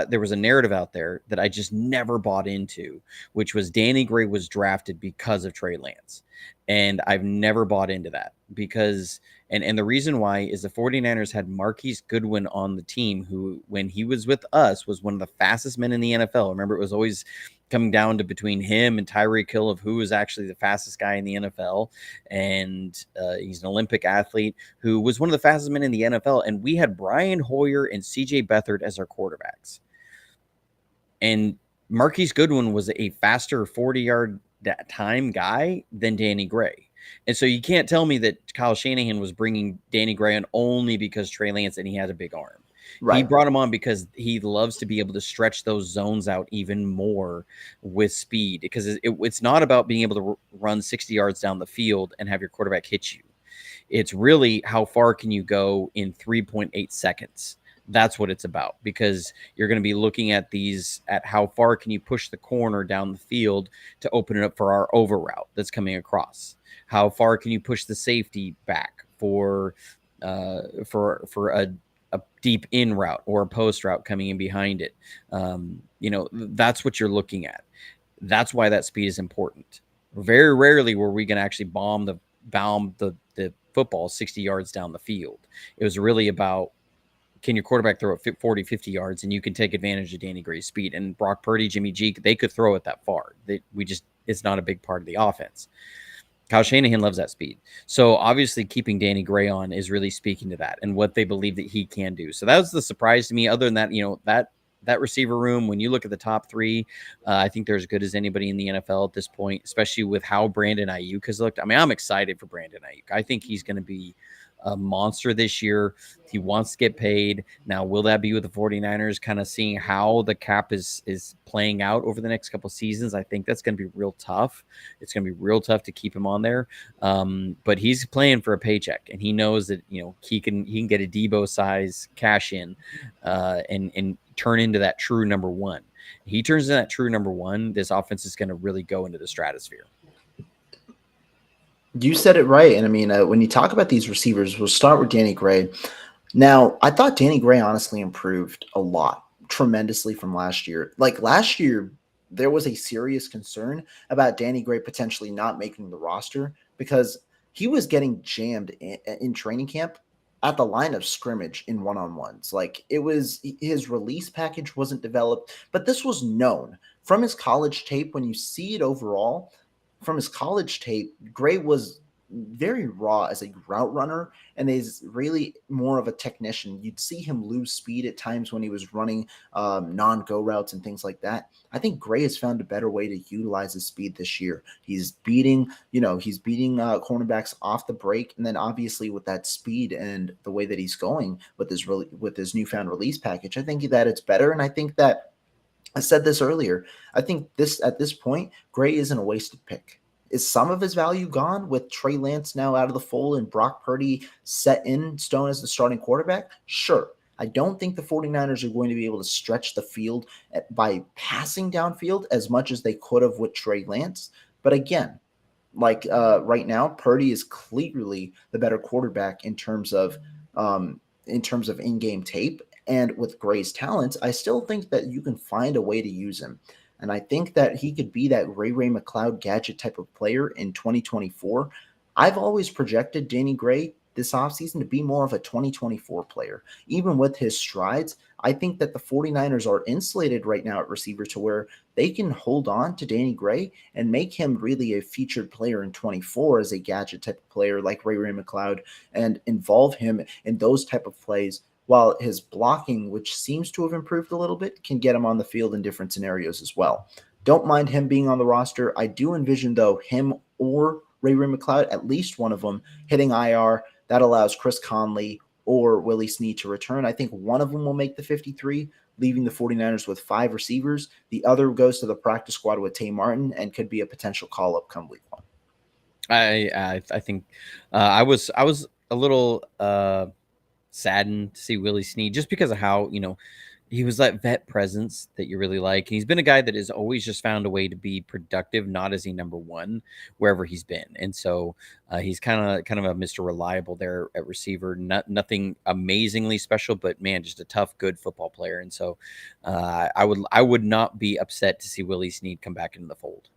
there was a narrative out there that I just never bought into, which was Danny Gray was drafted because of Trey Lance. And I've never bought into that, because, and the reason why is the 49ers had Marquise Goodwin on the team, who, when he was with us, was one of the fastest men in the NFL. Remember, it was always coming down to between him and Tyreek Hill of who was actually the fastest guy in the NFL. And he's an Olympic athlete who was one of the fastest men in the NFL. And we had Brian Hoyer and CJ Beathard as our quarterbacks. And Marquise Goodwin was a faster 40-yard time guy than Danny Gray. And so you can't tell me that Kyle Shanahan was bringing Danny Gray on only because Trey Lance and he had a big arm. He Right. brought him on because he loves to be able to stretch those zones out even more with speed, because it's not about being able to run 60 yards down the field and have your quarterback hit you. It's really how far can you go in 3.8 seconds. That's what it's about, because you're going to be looking at how far can you push the corner down the field to open it up for our over route that's coming across. How far can you push the safety back for a deep in route or a post route coming in behind it. That's what you're looking at. That's why that speed is important. Very rarely were we going to actually bomb the football 60 yards down the field. It was really about, can your quarterback throw it 40, 50 yards, and you can take advantage of Danny Gray's speed. And Brock Purdy, Jimmy G, they could throw it that far. It's not a big part of the offense. Kyle Shanahan loves that speed. So obviously keeping Danny Gray on is really speaking to that and what they believe that he can do. So that was the surprise to me. Other than that, that receiver room, when you look at the top three, I think they're as good as anybody in the NFL at this point, especially with how Brandon Ayuk has looked. I mean, I'm excited for Brandon Ayuk. I think he's going to be a monster this year. He wants to get paid. Now, will that be with the 49ers, kind of seeing how the cap is playing out over the next couple of seasons? I think that's going to be real tough. It's going to be real tough to keep him on there. But he's playing for a paycheck, and he knows that, he can get a Debo size cash in and turn into that true number one. He turns into that true number one, this offense is going to really go into the stratosphere. You said it right. And I mean, when you talk about these receivers, we'll start with Danny Gray. Now, I thought Danny Gray honestly improved a lot, tremendously from last year. Like last year, there was a serious concern about Danny Gray potentially not making the roster because he was getting jammed in training camp at the line of scrimmage in one-on-ones. Like it was, his release package wasn't developed, but this was known from his college tape. When you see it overall, from his college tape, Gray was very raw as a route runner and is really more of a technician. You'd see him lose speed at times when he was running non-go routes and things like that. I think Gray has found a better way to utilize his speed this year. He's beating cornerbacks off the break, and then obviously with that speed and the way that he's going with his newfound release package, I think that it's better. And I think that I said this earlier. I think at this point, Gray isn't a wasted pick. Is some of his value gone with Trey Lance now out of the fold and Brock Purdy set in stone as the starting quarterback? Sure. I don't think the 49ers are going to be able to stretch the field by passing downfield as much as they could have with Trey Lance. But again, right now, Purdy is clearly the better quarterback in terms of in-game tape. And with Gray's talents, I still think that you can find a way to use him. And I think that he could be that Ray McCloud gadget type of player in 2024. I've always projected Danny Gray this offseason to be more of a 2024 player. Even with his strides, I think that the 49ers are insulated right now at receiver to where they can hold on to Danny Gray and make him really a featured player in 24 as a gadget type of player like Ray McCloud and involve him in those type of plays, while his blocking, which seems to have improved a little bit, can get him on the field in different scenarios as well. Don't mind him being on the roster. I do envision, though, him or Ray McCloud, at least one of them, hitting IR. That allows Chris Conley or Willie Snead to return. I think one of them will make the 53, leaving the 49ers with 5 receivers. The other goes to the practice squad with Tay Martin and could be a potential call-up come week 1. I think I was a little saddened to see Willie Snead just because of how, he was that vet presence that you really like. And he's been a guy that has always just found a way to be productive, not as a number one wherever he's been. And so he's kind of a Mr. Reliable there at receiver. Nothing amazingly special, but man, just a tough, good football player. And so I would not be upset to see Willie Snead come back into the fold.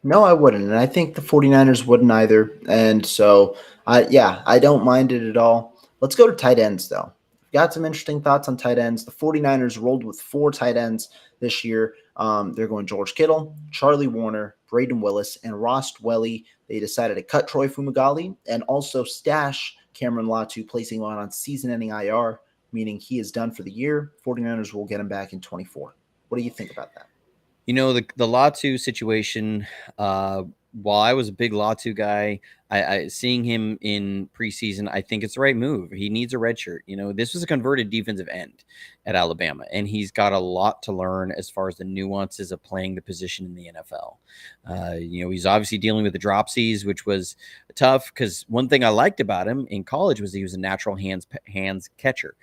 No, I wouldn't. And I think the 49ers wouldn't either. And so, I don't mind it at all. Let's go to tight ends, though. Got some interesting thoughts on tight ends. The 49ers rolled with 4 tight ends this year. They're going George Kittle, Charlie Warner, Braden Willis, and Ross Dwelly. They decided to cut Troy Fumagalli and also stash Cameron Latu, placing him on season-ending IR, meaning he is done for the year. 49ers will get him back in 24. What do you think about that? The Latu situation, while I was a big Latu guy, I seeing him in preseason, I think it's the right move. He needs a red shirt. This was a converted defensive end at Alabama, and he's got a lot to learn as far as the nuances of playing the position in the NFL. He's obviously dealing with the dropsies, which was tough because one thing I liked about him in college was he was a natural hands catcher.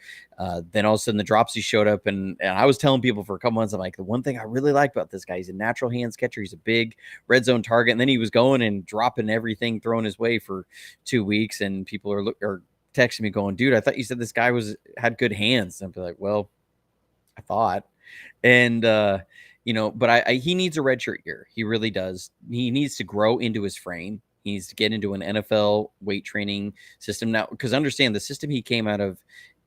Then all of a sudden the dropsy showed up, and I was telling people for a couple months, I'm like, the one thing I really like about this guy, he's a natural hands catcher. He's a big red zone target, and then he was going and dropping everything thrown his way for 2 weeks, and people are texting me going, dude, I thought you said this guy had good hands. And I'd be like, well, I thought. And but he needs a red shirt year. He really does. He needs to grow into his frame. He needs to get into an NFL weight training system now, because understand the system he came out of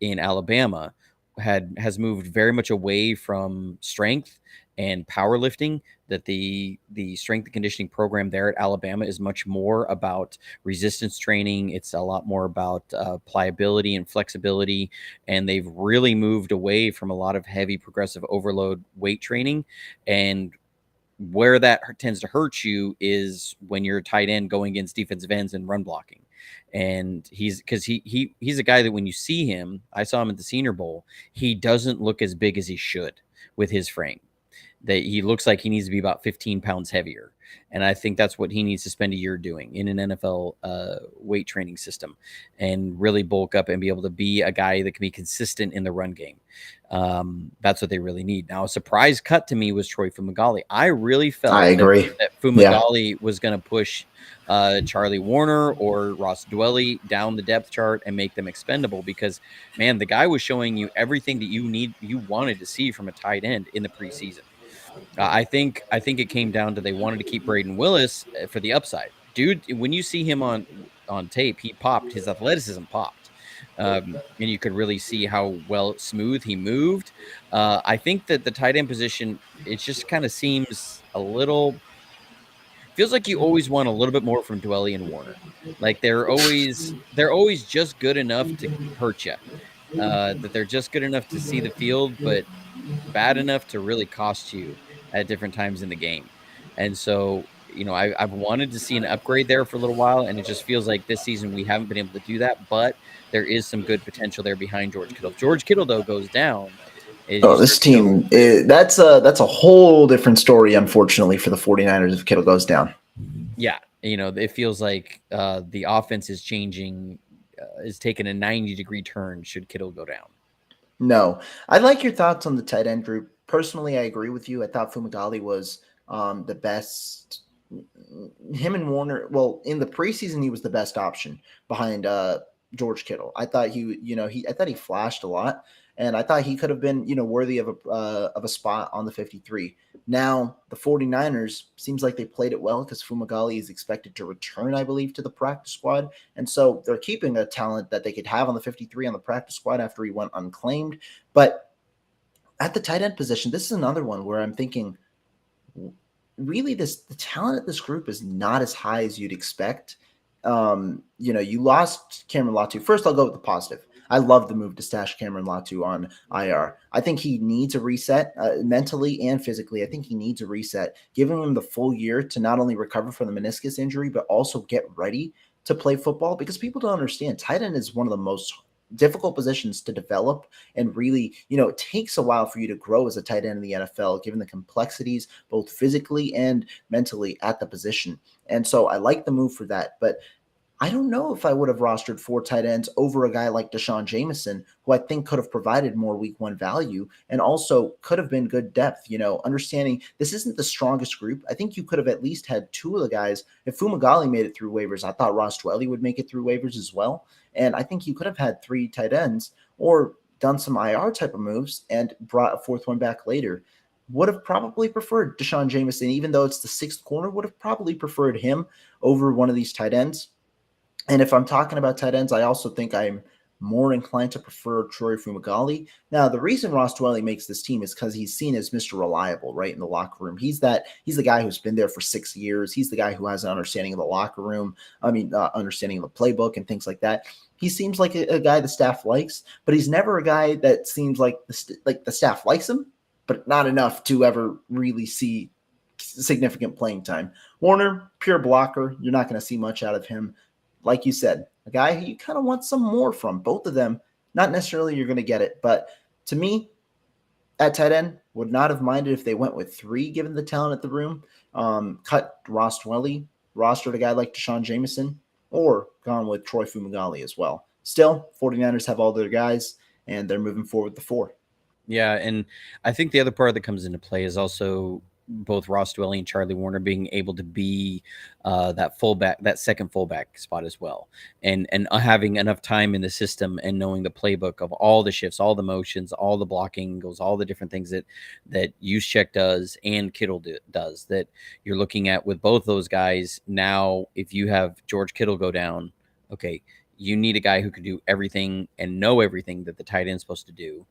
in Alabama has moved very much away from strength and powerlifting. That the strength and conditioning program there at Alabama is much more about resistance training. It's a lot more about pliability and flexibility, and they've really moved away from a lot of heavy progressive overload weight training. And where that tends to hurt you is when you're a tight end going against defensive ends and run blocking. And he's a guy that when you see him, I saw him at the Senior Bowl, he doesn't look as big as he should with his frame. That he looks like he needs to be about 15 pounds heavier. And I think that's what he needs to spend a year doing in an NFL weight training system and really bulk up and be able to be a guy that can be consistent in the run game. That's what they really need. Now, a surprise cut to me was Troy Fumagalli. I really felt I agree that Fumagalli was going to push Charlie Warner or Ross Dwelly down the depth chart and make them expendable, because, man, the guy was showing you everything that you wanted to see from a tight end in the preseason. I think it came down to they wanted to keep Braden Willis for the upside. Dude, when you see him on tape, he popped. His athleticism popped. And you could really see how smooth he moved. I think that the tight end position, it just kind of seems feels like you always want a little bit more from Dwelly and Warner. Like they're always just good enough to hurt you. That they're just good enough to see the field, but bad enough to really cost you at different times in the game. And so, I've wanted to see an upgrade there for a little while, and it just feels like this season we haven't been able to do that, but there is some good potential there behind George Kittle. If George Kittle, though, goes down, this team, that's a whole different story, unfortunately, for the 49ers if Kittle goes down. Yeah, it feels like the offense is changing, is taking a 90-degree turn should Kittle go down. No, I like your thoughts on the tight end group. Personally, I agree with you. I thought Fumagalli was the best. Him and Warner. Well, in the preseason, he was the best option behind George Kittle. I thought I thought he flashed a lot, and I thought he could have been worthy of a spot on the 53. Now the 49ers seems like they played it well because Fumagalli is expected to return, I believe, to the practice squad, and so they're keeping a talent that they could have on the 53 on the practice squad after he went unclaimed. But at the tight end position, this is another one where I'm thinking, really, the talent at this group is not as high as you'd expect. You lost Cameron Latu. First, I'll go with the positive. I love the move to stash Cameron Latu on IR. I think he needs a reset mentally and physically. I think he needs a reset, giving him the full year to not only recover from the meniscus injury, but also get ready to play football, because people don't understand tight end is one of the most difficult positions to develop, and really, it takes a while for you to grow as a tight end in the NFL, given the complexities both physically and mentally at the position. And so I like the move for that, but I don't know if I would have rostered 4 tight ends over a guy like Deshaun Jameson, who I think could have provided more week 1 value and also could have been good depth. Understanding this isn't the strongest group. I think you could have at least had 2 of the guys. If Fumagalli made it through waivers, I thought Ross Dwelly would make it through waivers as well. And I think you could have had 3 tight ends or done some IR type of moves and brought a 4th one back later. Would have probably preferred Deshaun Jameson, even though it's the 6th corner, would have probably preferred him over one of these tight ends. And if I'm talking about tight ends, I also think I'm more inclined to prefer Troy Fumagalli. Now, the reason Ross Dwelly makes this team is because he's seen as Mr. Reliable, right, in the locker room. He's the guy who's been there for 6 years. He's the guy who has an understanding of the locker room. Understanding of the playbook and things like that. He seems like a guy the staff likes, but he's never a guy that seems like the staff likes him, but not enough to ever really see significant playing time. Warner, pure blocker. You're not going to see much out of him. Like you said, a guy who you kind of want some more from. Both of them, not necessarily you're going to get it, but to me, at tight end, would not have minded if they went with 3, given the talent at the room. Cut Ross Dwelly, rostered a guy like Deshaun Jameson, or gone with Troy Fumagalli as well. Still, 49ers have all their guys, and they're moving forward with the 4. Yeah, and I think the other part that comes into play is also both Ross Dwelly and Charlie Warner being able to be that fullback, that second fullback spot as well, and having enough time in the system and knowing the playbook of all the shifts, all the motions, all the blocking angles, all the different things that Juszczyk does and Kittle does. That you're looking at with both those guys now. If you have George Kittle go down, okay, you need a guy who can do everything and know everything that the tight end's supposed to do.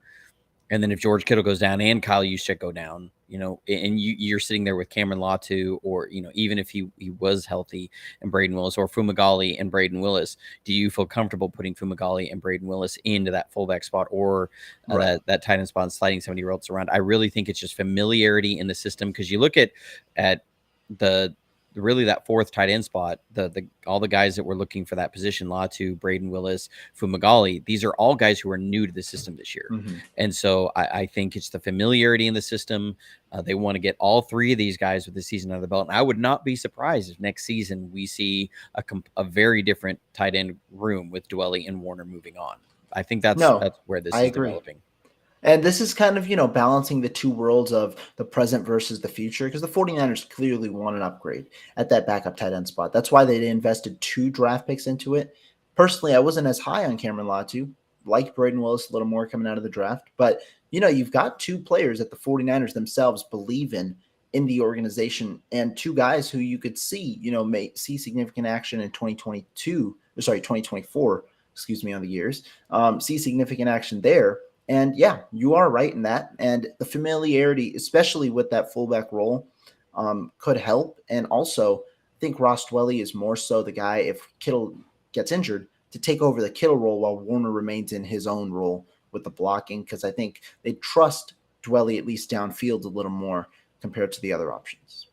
And then if George Kittle goes down and Kyle Juszczyk go down, and you're sitting there with Cameron Latu, or, even if he was healthy, and Braden Willis, or Fumagalli and Braden Willis, do you feel comfortable putting Fumagalli and Braden Willis into that fullback spot, or that tight end spot and sliding somebody else around? I really think it's just familiarity in the system, because you look at the really that fourth tight end spot, all the guys that were looking for that position, Latu, Braden Willis, Fumagalli, these are all guys who are new to the system this year. Mm-hmm. And so I think it's the familiarity in the system. They want to get all 3 of these guys with the season under the belt. And I would not be surprised if next season we see a very different tight end room with Dwelly and Warner moving on. I think that's where this is developing. And this is kind of, balancing the two worlds of the present versus the future, because the 49ers clearly want an upgrade at that backup tight end spot. That's why they invested 2 draft picks into it. Personally, I wasn't as high on Cameron Latu, like Braden Willis a little more coming out of the draft. But, you've got 2 players that the 49ers themselves believe in the organization, and 2 guys who you could see, may see significant action in 2024, on the years, see significant action there. And yeah, you are right in that. And the familiarity, especially with that fullback role, could help. And also, I think Ross Dwelly is more so the guy, if Kittle gets injured, to take over the Kittle role while Warner remains in his own role with the blocking, because I think they trust Dwelly at least downfield a little more compared to the other options.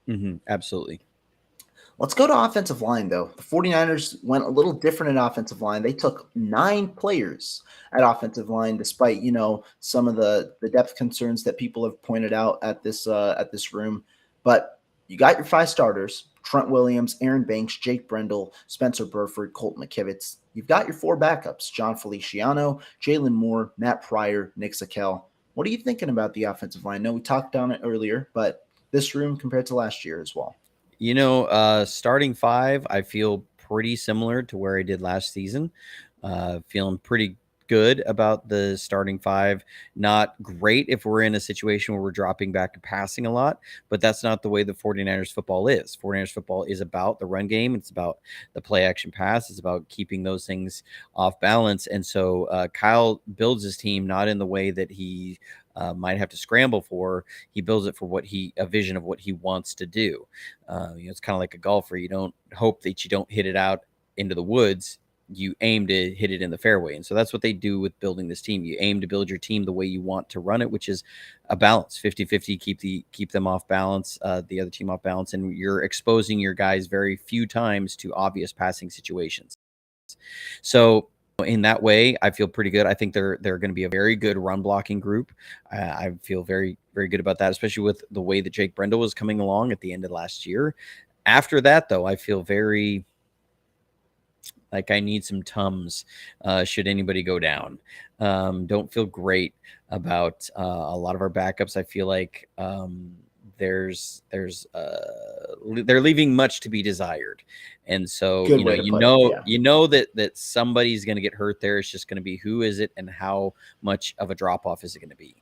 Mm-hmm, absolutely. Let's go to offensive line, though. The 49ers went a little different at offensive line. They took 9 players at offensive line, despite, some of the depth concerns that people have pointed out at this room. But you got your 5 starters: Trent Williams, Aaron Banks, Jake Brendel, Spencer Burford, Colt McKivitz. You've got your 4 backups: John Feliciano, Jalen Moore, Matt Pryor, Nick Zakel. What are you thinking about the offensive line? I know we talked on it earlier, but this room compared to last year as well. Starting 5, I feel pretty similar to where I did last season. Feeling pretty good about the starting 5. Not great if we're in a situation where we're dropping back and passing a lot, but that's not the way the 49ers football is. 49ers football is about the run game. It's about the play action pass. It's about keeping those things off balance. And so Kyle builds his team not in the way that he might have to scramble for. He builds it for a vision of what he wants to do. It's kind of like a golfer. You don't hope that you don't hit it out into the woods. You aim to hit it in the fairway. And so that's what they do with building this team. You aim to build your team the way you want to run it, which is a balance, 50-50, keep them off balance, the other team off balance. And you're exposing your guys very few times to obvious passing situations. So in that way, I feel pretty good. I think they're going to be a very good run blocking group. I feel very, very good about that, especially with the way that Jake Brendel was coming along at the end of last year. After that, though, I feel very like I need some Tums should anybody go down. Don't feel great about a lot of our backups. I feel like they're leaving much to be desired. And so, that somebody's going to get hurt there. It's just going to be who is it and how much of a drop off is it going to be?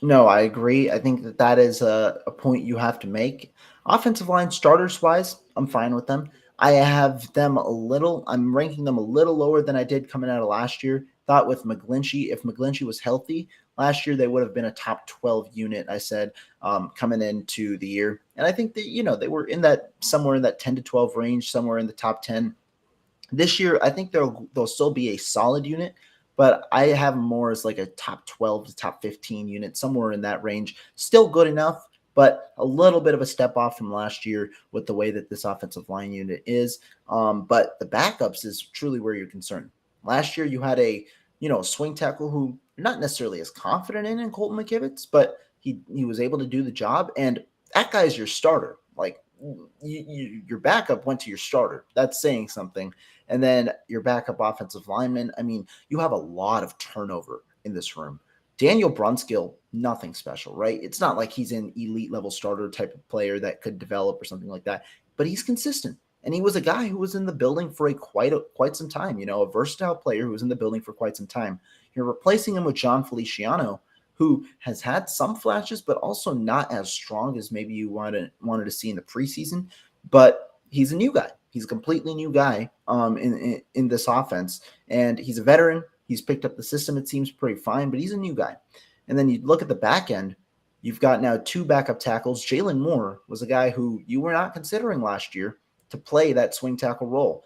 No, I agree. I think that is a point you have to make. Offensive line starters wise, I'm fine with them. I'm ranking them a little lower than I did coming out of last year. Thought with McGlinchey, if McGlinchey was healthy last year, they would have been a top 12 unit, I said, coming into the year. And I think that, they were somewhere in that 10 to 12 range, somewhere in the top 10. This year, I think they'll still be a solid unit, but I have them more as like a top 12 to top 15 unit, somewhere in that range. Still good enough, but a little bit of a step off from last year with the way that this offensive line unit is. But the backups is truly where you're concerned. Last year, you had a swing tackle who you're not necessarily as confident in Colton McKivitz, but he was able to do the job, and that guy is your starter. Like your backup went to your starter. That's saying something. And then your backup offensive lineman. I mean, you have a lot of turnover in this room. Daniel Brunskill, nothing special, right? It's not like he's an elite level starter type of player that could develop or something like that, but he's consistent. And he was a guy who was in the building for quite some time, a versatile player who was in the building for quite some time. You're replacing him with John Feliciano, who has had some flashes, but also not as strong as maybe you wanted to see in the preseason. But he's a new guy. He's a completely new guy in this offense, and he's a veteran. He's picked up the system. It seems pretty fine, but he's a new guy. And then you look at the back end. You've got now 2 backup tackles. Jalen Moore was a guy who you were not considering last year to play that swing tackle role.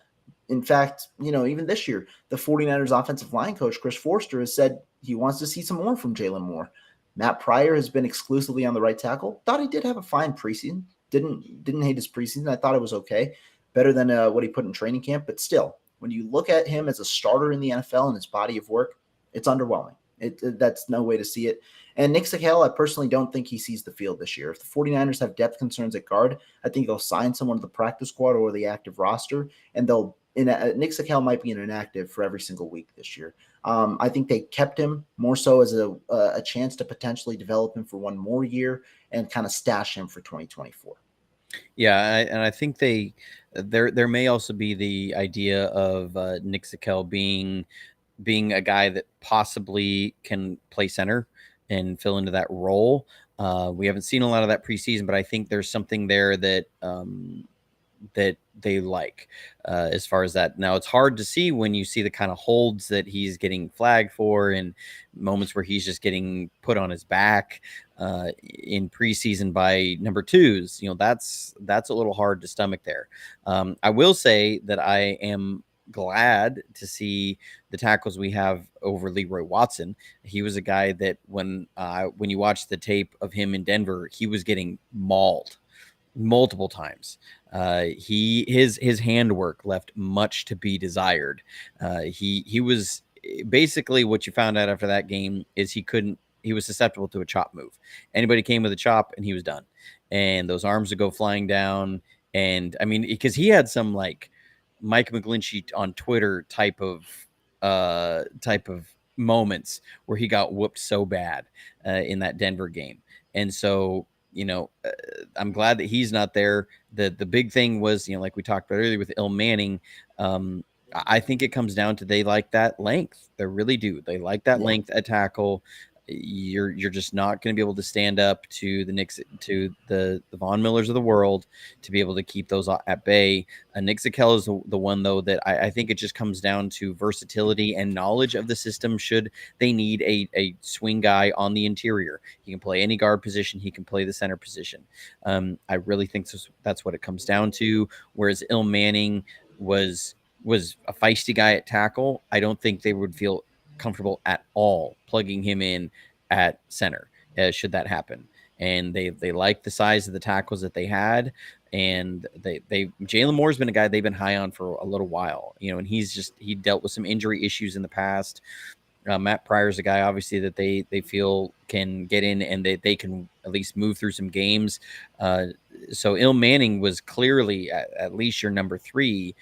In fact, even this year, the 49ers offensive line coach, Chris Forster, has said he wants to see some more from Jalen Moore. Matt Pryor has been exclusively on the right tackle. Thought he did have a fine preseason. Didn't hate his preseason. I thought it was okay. Better than what he put in training camp. But still, when you look at him as a starter in the NFL and his body of work, it's underwhelming. That's no way to see it. And Nick Sakel, I personally don't think he sees the field this year. If the 49ers have depth concerns at guard, I think they'll sign someone to the practice squad or the active roster, and Nick Sakel might be an inactive for every single week this year. I think they kept him more so as a chance to potentially develop him for one more year and kind of stash him for 2024. Yeah, and I think there may also be the idea of Nick Sakel being a guy that possibly can play center and fill into that role. We haven't seen a lot of that preseason, but I think there's something there that that they like as far as that. Now, it's hard to see when you see the kind of holds that he's getting flagged for and moments where he's just getting put on his back in preseason by number 2s. That's a little hard to stomach there. I will say that I am glad to see the tackles we have over Leroy Watson. He was a guy that when you watch the tape of him in Denver, he was getting mauled multiple times. His handwork left much to be desired. He was basically, what you found out after that game is he was susceptible to a chop move. Anybody came with a chop and he was done. And those arms would go flying down. And I mean, because he had some like Mike McGlinchey on Twitter type of moments where he got whooped so bad in that Denver game. And so, I'm glad that he's not there. The big thing was, like we talked about earlier with Il Manning, I think it comes down to they like that length. They really do. They like that length at tackle. You're just not going to be able to stand up to the Von Millers of the world to be able to keep those at bay. Nick Zakel is the one, though, that I think it just comes down to versatility and knowledge of the system. Should they need a swing guy on the interior, he can play any guard position. He can play the center position. I really think that's what it comes down to. Whereas Il Manning was a feisty guy at tackle, I don't think they would feel comfortable at all plugging him in at center should that happen. And they like the size of the tackles that they had, and Jalen Moore's been a guy they've been high on for a little while, and he dealt with some injury issues in the past. Matt Pryor's a guy obviously that they feel can get in and they can at least move through some games. So Il Manning was clearly at least your number 3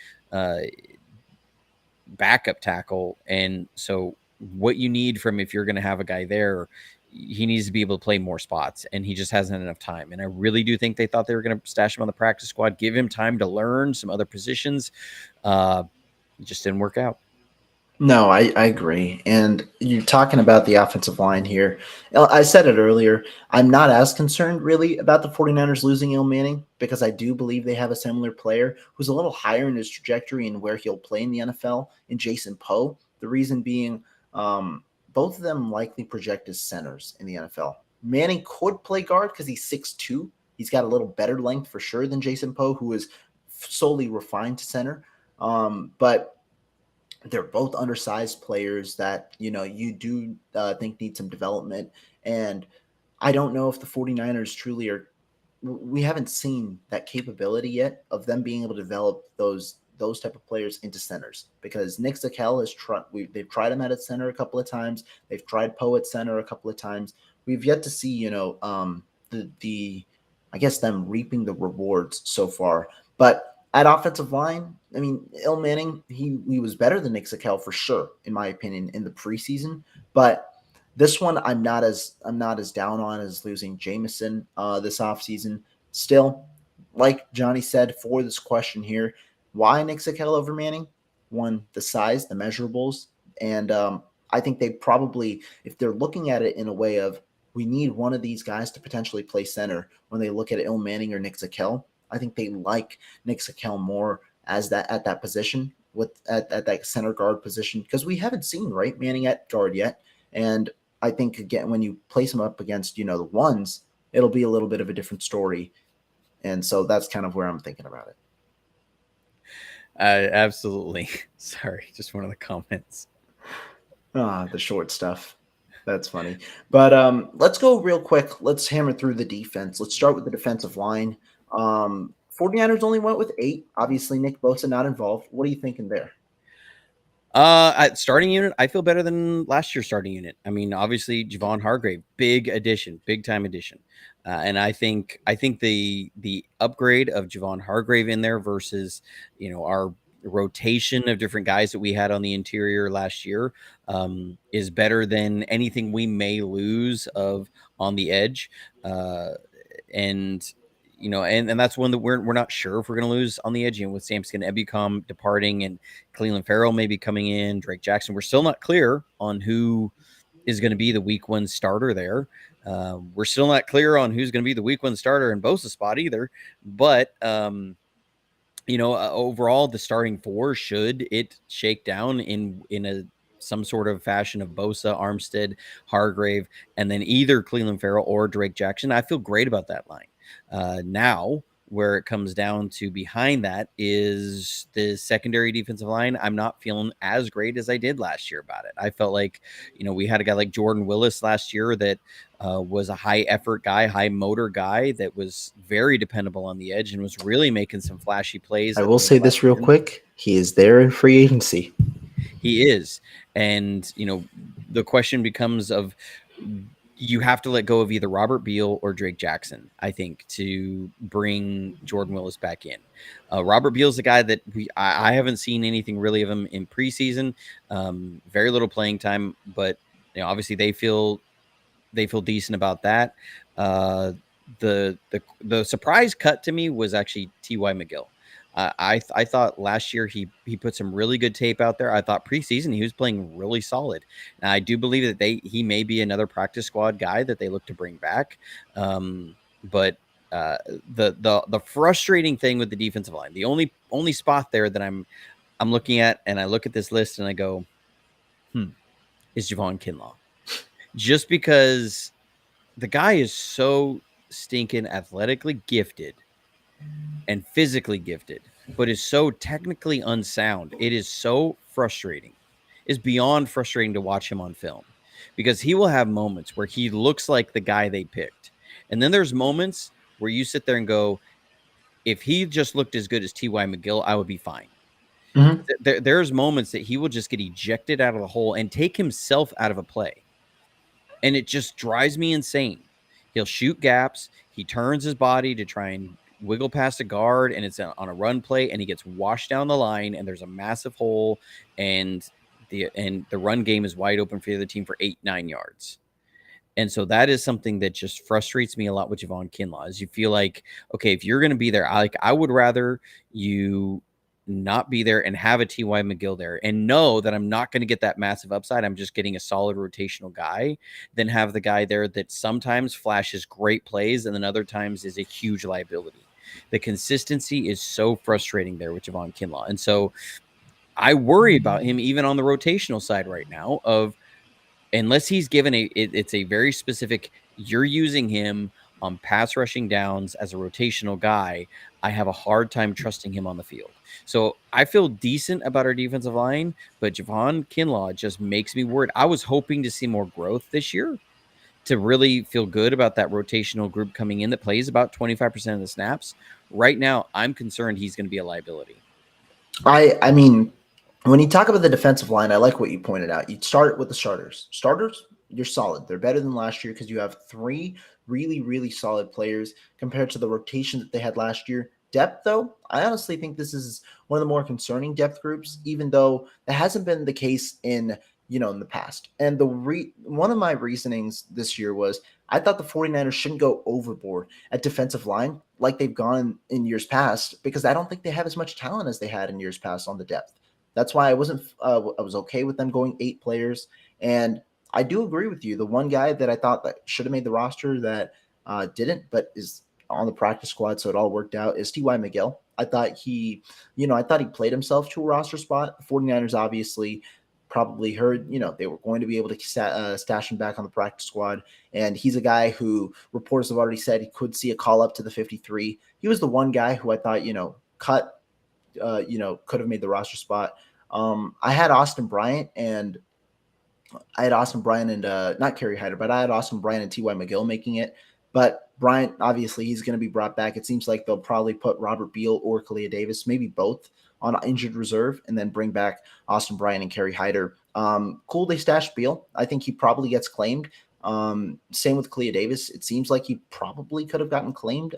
backup tackle. And so what you need from, if you're going to have a guy there, he needs to be able to play more spots, and he just hasn't enough time. And I really do think they thought they were going to stash him on the practice squad, give him time to learn some other positions. It just didn't work out. No, I agree. And you're talking about the offensive line here. I said it earlier. I'm not as concerned really about the 49ers losing Il Manning, because I do believe they have a similar player who's a little higher in his trajectory and where he'll play in the NFL in Jason Poe. The reason being, both of them likely project as centers in the NFL. Manning could play guard because he's 6'2". He's got a little better length for sure than Jason Poe, who is solely refined to center. But they're both undersized players that, you do think need some development. And I don't know if the 49ers truly are we haven't seen that capability yet of them being able to develop those type of players into centers, because Nick Zakel has they've tried him at center a couple of times. They've tried Poe at center a couple of times. We've yet to see, the I guess them reaping the rewards so far. But at offensive line, I mean, Il Manning, he was better than Nick Zakel for sure, in my opinion, in the preseason. But this one, I'm not as down on as losing Jameson this offseason. Still, like Johnny said, for this question here, why Nick Zakel over Manning? One, the size, the measurables, and I think they probably, if they're looking at it in a way of we need one of these guys to potentially play center, when they look at Il Manning or Nick Zakel, I think they like Nick Zakel more as that at that position at that center guard position, because we haven't seen right Manning at guard yet, and I think again when you place him up against the ones, it'll be a little bit of a different story, and so that's kind of where I'm thinking about it. Absolutely. Sorry, just one of the comments. The short stuff. That's funny. But let's go real quick. Let's hammer through the defense. Let's start with the defensive line. 49ers only went with 8. Obviously, Nick Bosa not involved. What are you thinking there? At starting unit, I feel better than last year's starting unit. I mean, obviously, Javon Hargrave, big addition, big time addition, and I think the upgrade of Javon Hargrave in there versus our rotation of different guys that we had on the interior last year is better than anything we may lose of on the edge, and and that's one that we're not sure if we're going to lose on the edge. With Samson Ebukam departing and Cleveland Farrell maybe coming in, Drake Jackson, we're still not clear on who is going to be the week 1 starter there. We're still not clear on who's going to be the week 1 starter in Bosa's spot either. But overall, the starting 4, should it shake down in some sort of fashion of Bosa, Armstead, Hargrave, and then either Cleveland Farrell or Drake Jackson, I feel great about that line. Now, where it comes down to behind that is the secondary defensive line. I'm not feeling as great as I did last year about it. I felt like, we had a guy like Jordan Willis last year that was a high effort guy, high motor guy that was very dependable on the edge and was really making some flashy plays. I will say this real quick. He is there in free agency. He is. And, the question becomes of, you have to let go of either Robert Beal or Drake Jackson, I think, to bring Jordan Willis back in. Robert Beal's the guy that I haven't seen anything really of him in preseason. Very little playing time, but obviously they feel decent about that. The surprise cut to me was actually T.Y. McGill. I thought last year he put some really good tape out there. I thought preseason he was playing really solid. And I do believe that he may be another practice squad guy that they look to bring back. But the frustrating thing with the defensive line, the only spot there that I'm looking at, and I look at this list and I go, is Javon Kinlaw. Just because the guy is so stinking athletically gifted and physically gifted, but is so technically unsound. It is so frustrating. It's beyond frustrating to watch him on film, because he will have moments where he looks like the guy they picked. And then there's moments where you sit there and go, if he just looked as good as T.Y. McGill, I would be fine. Mm-hmm. There's moments that he will just get ejected out of the hole and take himself out of a play. And it just drives me insane. He'll shoot gaps. He turns his body to try and wiggle past a guard, and it's on a run play, and he gets washed down the line, and there's a massive hole, and the run game is wide open for the other team for 8-9 yards. And so that is something that just frustrates me a lot with Javon Kinlaw, is you feel like, okay, if you're going to be there, I would rather you not be there and have a T.Y. McGill there and know that I'm not going to get that massive upside. I'm just getting a solid rotational guy, than have the guy there that sometimes flashes great plays and then other times is a huge liability. The consistency is so frustrating there with Javon Kinlaw. And so I worry about him even on the rotational side right now, of unless he's given it's a very specific, you're using him on pass rushing downs as a rotational guy, I have a hard time trusting him on the field. So I feel decent about our defensive line, but Javon Kinlaw just makes me worried. I was hoping to see more growth this year, to really feel good about that rotational group coming in that plays about 25% of the snaps. Right now, I'm concerned he's going to be a liability. I mean, when you talk about the defensive line, I like what you pointed out. You start with the starters. Starters, you're solid. They're better than last year because you have three really, really solid players compared to the rotation that they had last year. Depth, though, I honestly think this is one of the more concerning depth groups, even though that hasn't been the case in in the past. And one of my reasonings this year was I thought the 49ers shouldn't go overboard at defensive line like they've gone in years past because I don't think they have as much talent as they had in years past on the depth. That's why I was okay with them going 8 players. And I do agree with you. The one guy that I thought that should have made the roster that didn't, but is on the practice squad, so it all worked out, is T.Y. McGill. I thought he played himself to a roster spot. The 49ers obviously probably heard, they were going to be able to stash him back on the practice squad. And he's a guy who reporters have already said he could see a call up to the 53. He was the one guy who I thought, could have made the roster spot. I had Austin Bryant and not Kerry Hyder, but I had Austin Bryant and T.Y. McGill making it. But Bryant, obviously, he's going to be brought back. It seems like they'll probably put Robert Beal or Kalia Davis, maybe both, on injured reserve, and then bring back Austin Bryant and Kerry Hyder. Cool, they stashed Beal. I think he probably gets claimed. Same with Kalia Davis. It seems like he probably could have gotten claimed.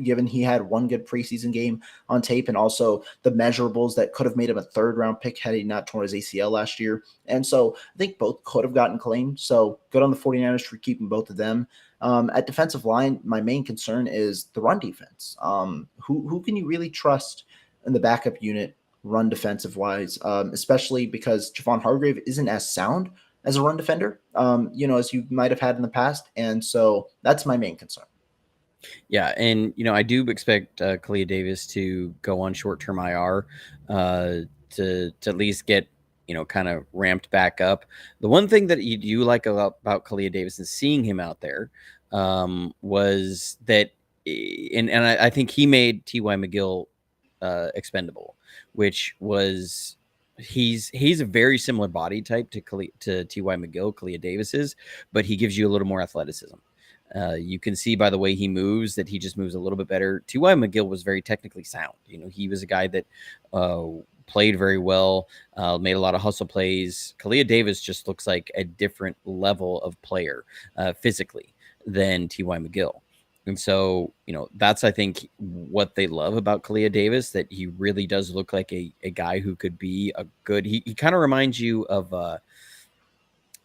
Given he had one good preseason game on tape and also the measurables that could have made him a 3rd-round pick had he not torn his ACL last year. And so I think both could have gotten claimed. So good on the 49ers for keeping both of them. At defensive line, my main concern is the run defense. Who can you really trust in the backup unit run defensive-wise, especially because Javon Hargrave isn't as sound as a run defender, as you might have had in the past. And so that's my main concern. Yeah, and I do expect Kalia Davis to go on short-term IR to at least get kind of ramped back up. The one thing that you do like about Kalia Davis and seeing him out there was that, and I think he made T.Y. McGill expendable, which was he's a very similar body type to T.Y. McGill, Kalia Davis is, but he gives you a little more athleticism. You can see by the way he moves that he just moves a little bit better. T.Y. McGill was very technically sound. He was a guy that played very well, made a lot of hustle plays. Kalia Davis just looks like a different level of player physically than T.Y. McGill. And so, that's, I think, what they love about Kalia Davis, that he really does look like a guy who could be a good, he kind of reminds you of,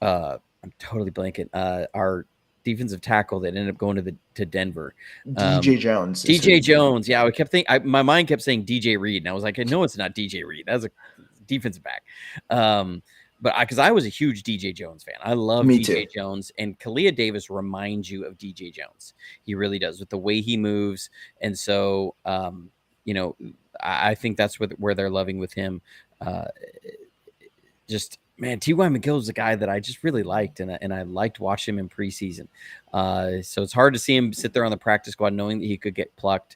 I'm totally blanking, our defensive tackle that ended up going to Denver. DJ Jones. DJ Jones. Yeah, I kept thinking, my mind kept saying DJ Reed, and I was like, no, it's not DJ Reed. That's a defensive back. But because I was a huge DJ Jones fan. I love DJ Jones, and Kalia Davis reminds you of DJ Jones. He really does with the way he moves. And so, I think that's where they're loving with him. Man, T.Y. McGill is a guy that I just really liked, and I liked watching him in preseason. So it's hard to see him sit there on the practice squad knowing that he could get plucked.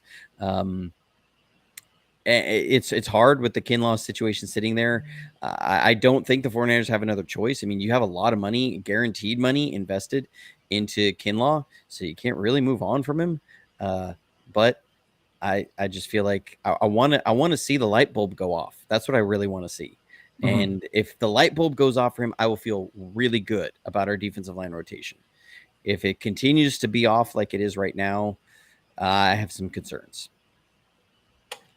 It's hard with the Kinlaw situation sitting there. I don't think the 49ers have another choice. I mean, you have a lot of money, guaranteed money invested into Kinlaw, so you can't really move on from him. But I just feel like I want to see the light bulb go off. That's what I really want to see. Mm-hmm. And if the light bulb goes off for him, I will feel really good about our defensive line rotation. If it continues to be off like it is right now, I have some concerns.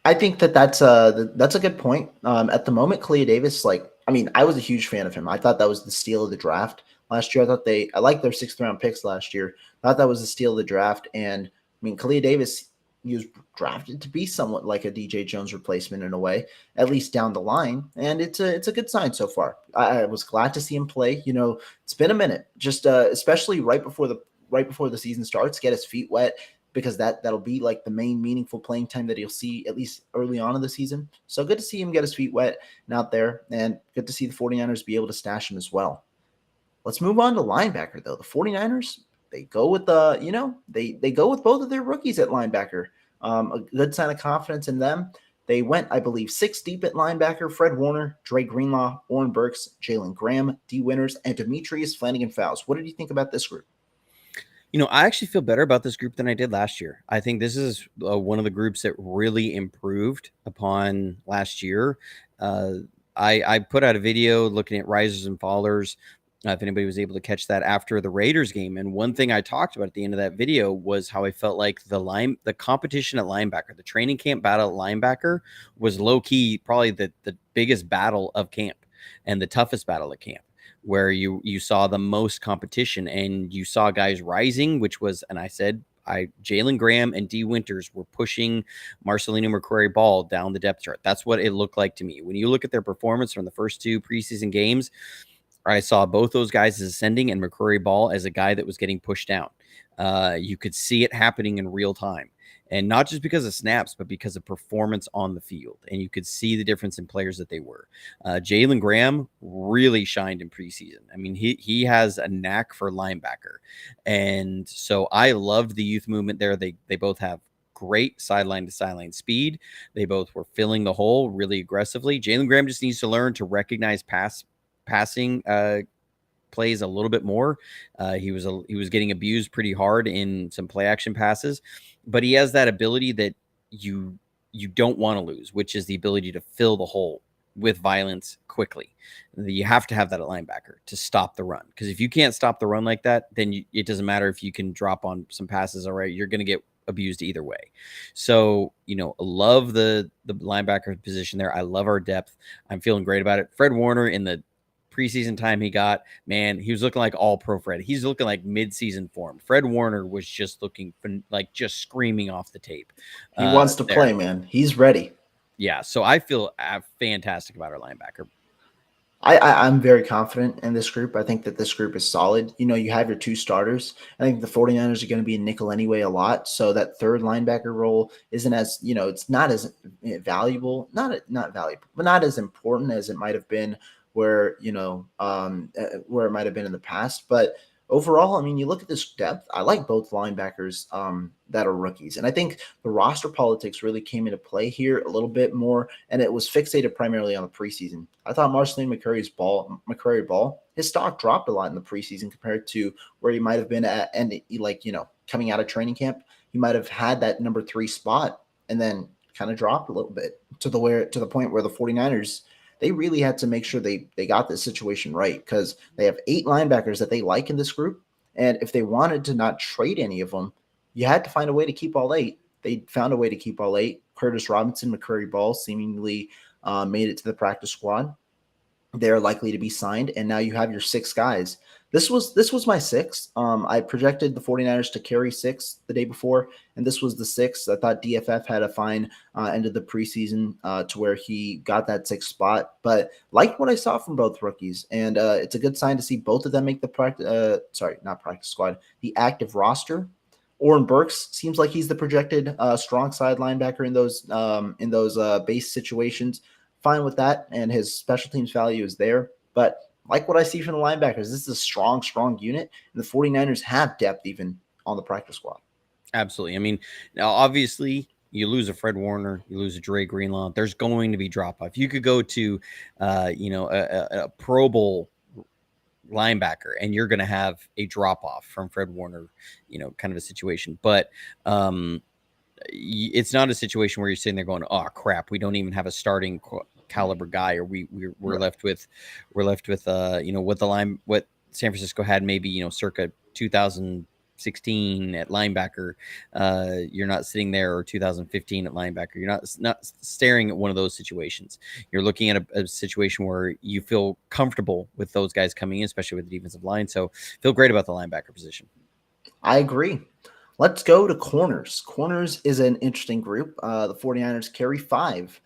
I think that's a good point. At the moment, Kalia Davis, I was a huge fan of him. I thought that was the steal of the draft last year. I liked their 6th-round picks last year. I thought that was the steal of the draft. And Kalia Davis, he was drafted to be somewhat like a DJ Jones replacement in a way, at least down the line. And it's a good sign so far. I was glad to see him play. It's been a minute, just especially right before the season starts, get his feet wet, because that'll be like the main meaningful playing time that he'll see at least early on in the season. So good to see him get his feet wet and out there, and good to see the 49ers be able to stash him as well. Let's move on to linebacker, though. The 49ers, they go with they go with both of their rookies at linebacker. A good sign of confidence in them. They went, I believe, 6 deep at linebacker: Fred Warner, Dre Greenlaw, Oren Burks, Jalen Graham, D. Winters, and Demetrius Flanagan-Fowles. What did you think about this group? I actually feel better about this group than I did last year. I think this is one of the groups that really improved upon last year. Uh, I put out a video looking at risers and fallers. If anybody was able to catch that after the Raiders game, and one thing I talked about at the end of that video was how I felt like the competition at linebacker, the training camp battle at linebacker, was low key probably the biggest battle of camp and the toughest battle at camp, where you saw the most competition and you saw guys rising, which was, and I said, Jalen Graham and D Winters were pushing Marcelino McCrary Ball down the depth chart. That's what it looked like to me. When you look at their performance from the first two preseason games, I saw both those guys as ascending and McCrary Ball as a guy that was getting pushed down. You could see it happening in real time. And not just because of snaps, but because of performance on the field. And you could see the difference in players that they were. Jalen Graham really shined in preseason. I mean, he has a knack for linebacker. And so I loved the youth movement there. They both have great sideline to sideline speed. They both were filling the hole really aggressively. Jalen Graham just needs to learn to recognize passing plays a little bit more. He was getting abused pretty hard in some play action passes, but he has that ability that you don't want to lose, which is the ability to fill the hole with violence quickly. You have to have that at linebacker to stop the run, because if you can't stop the run like that, then it doesn't matter if you can drop on some passes. All right, you're going to get abused either way. So, love the linebacker position there. I love our depth. I'm feeling great about it. Fred Warner, in the preseason time he got, man, he was looking like all pro Fred. He's looking like mid-season form. Fred Warner was just looking like just screaming off the tape. He wants to play, man. He's ready. Yeah, so I feel fantastic about our linebacker. I'm very confident in this group. I think that this group is solid. You have your two starters. I think the 49ers are going to be in nickel anyway a lot. So that third linebacker role isn't as, it's not as valuable, not valuable, but not as important as it might have been where it might have been in the past. But overall, I mean, you look at this depth. I like both linebackers that are rookies, and I think the roster politics really came into play here a little bit more, and it was fixated primarily on the preseason. I thought Marceline McCrary Ball, his stock dropped a lot in the preseason compared to where he might have been at, and coming out of training camp, he might have had that number 3 spot, and then kind of dropped a little bit to the point where the 49ers, they really had to make sure they got this situation right, because they have 8 linebackers that they like in this group. And if they wanted to not trade any of them, you had to find a way to keep all 8. They found a way to keep all 8. Curtis Robinson, McCrary Ball seemingly made it to the practice squad. They're likely to be signed, and now you have your 6 guys. This was my 6. I projected the 49ers to carry 6 the day before, and this was the 6. I thought DFF had a fine end of the preseason to where he got that 6th spot, but liked what I saw from both rookies, and it's a good sign to see both of them make the the active roster. Oren Burks seems like he's the projected strong side linebacker in those base situations. Fine with that, and his special teams value is there. But like what I see from the linebackers, this is a strong unit, and the 49ers have depth even on the practice squad. Absolutely. I mean, now obviously you lose a Fred Warner, you lose a Dre Greenlaw, there's going to be drop off. You could go to, a Pro Bowl linebacker and you're going to have a drop off from Fred Warner, kind of a situation. But it's not a situation where you're sitting there going, oh crap, we don't even have a starting caliber guy, or we're right. left with what San Francisco had maybe, circa 2016 at linebacker. You're not sitting there, or 2015 at linebacker. You're not staring at one of those situations. You're looking at a situation where you feel comfortable with those guys coming in, especially with the defensive line. So feel great about the linebacker position. I agree. Let's go to corners. Corners is an interesting group. The 49ers carry 5.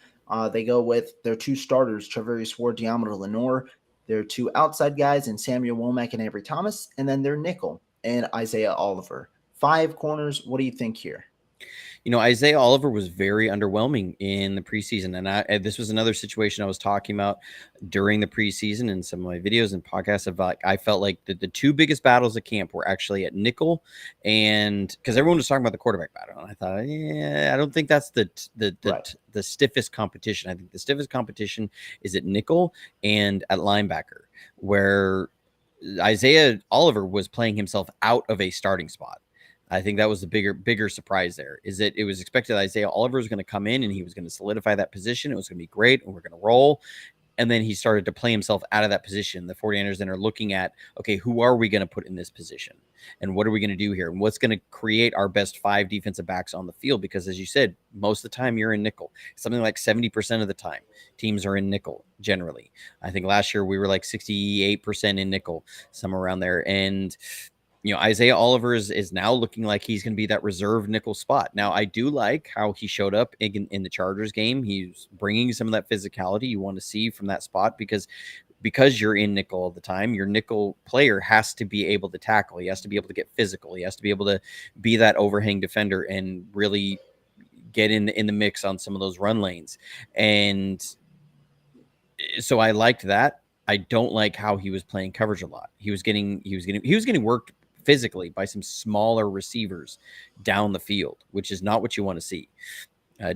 They go with their 2 starters, Travarius Ward, Diamondo Lenore, their 2 outside guys, and Samuel Womack and Avery Thomas, and then their nickel and Isaiah Oliver. 5 corners. What do you think here? Isaiah Oliver was very underwhelming in the preseason. And this was another situation I was talking about during the preseason in some of my videos and podcasts of I felt like the 2 biggest battles at camp were actually at nickel, and because everyone was talking about the quarterback battle. And I thought, I don't think that's the stiffest competition. I think the stiffest competition is at nickel and at linebacker, where Isaiah Oliver was playing himself out of a starting spot. I think that was the bigger surprise there, is that it was expected Isaiah Oliver was going to come in and he was going to solidify that position. It was going to be great and we're going to roll. And then he started to play himself out of that position. The 49ers then are looking at, okay, who are we going to put in this position? And what are we going to do here? And what's going to create our best 5 defensive backs on the field? Because as you said, most of the time you're in nickel. Something like 70% of the time teams are in nickel generally. I think last year we were like 68% in nickel, somewhere around there. And Isaiah Oliver is now looking like he's going to be that reserve nickel spot. Now, I do like how he showed up in the Chargers game. He's bringing some of that physicality you want to see from that spot, because you're in nickel all the time. Your nickel player has to be able to tackle. He has to be able to get physical. He has to be able to be that overhang defender and really get in the mix on some of those run lanes. And so I liked that. I don't like how he was playing coverage a lot. He was getting worked physically by some smaller receivers down the field, which is not what you want to see.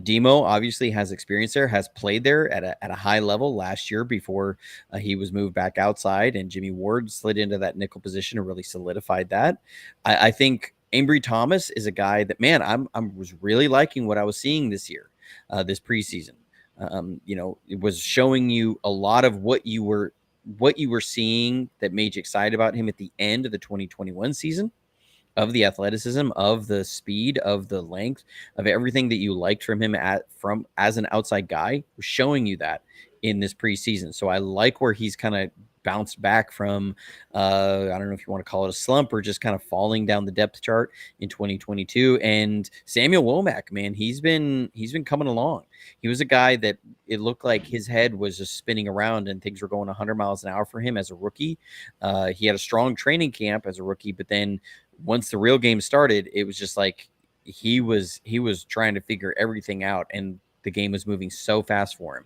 Demo obviously has experience there, has played there at a high level last year before he was moved back outside, and Jimmy Ward slid into that nickel position and really solidified that. I think Ambry Thomas is a guy that, man, I was really liking what I was seeing this year, this preseason. It was showing you a lot of what you were seeing that made you excited about him at the end of the 2021 season, of the athleticism, of the speed, of the length, of everything that you liked from him as an outside guy, was showing you that in this preseason. So I like where he's kind of bounced back from, I don't know if you want to call it a slump or just kind of falling down the depth chart in 2022. And Samuel Womack, man, he's been coming along. He was a guy that it looked like his head was just spinning around and things were going 100 miles an hour for him as a rookie. He had a strong training camp as a rookie, but then once the real game started, it was just like he was trying to figure everything out, and the game was moving so fast for him.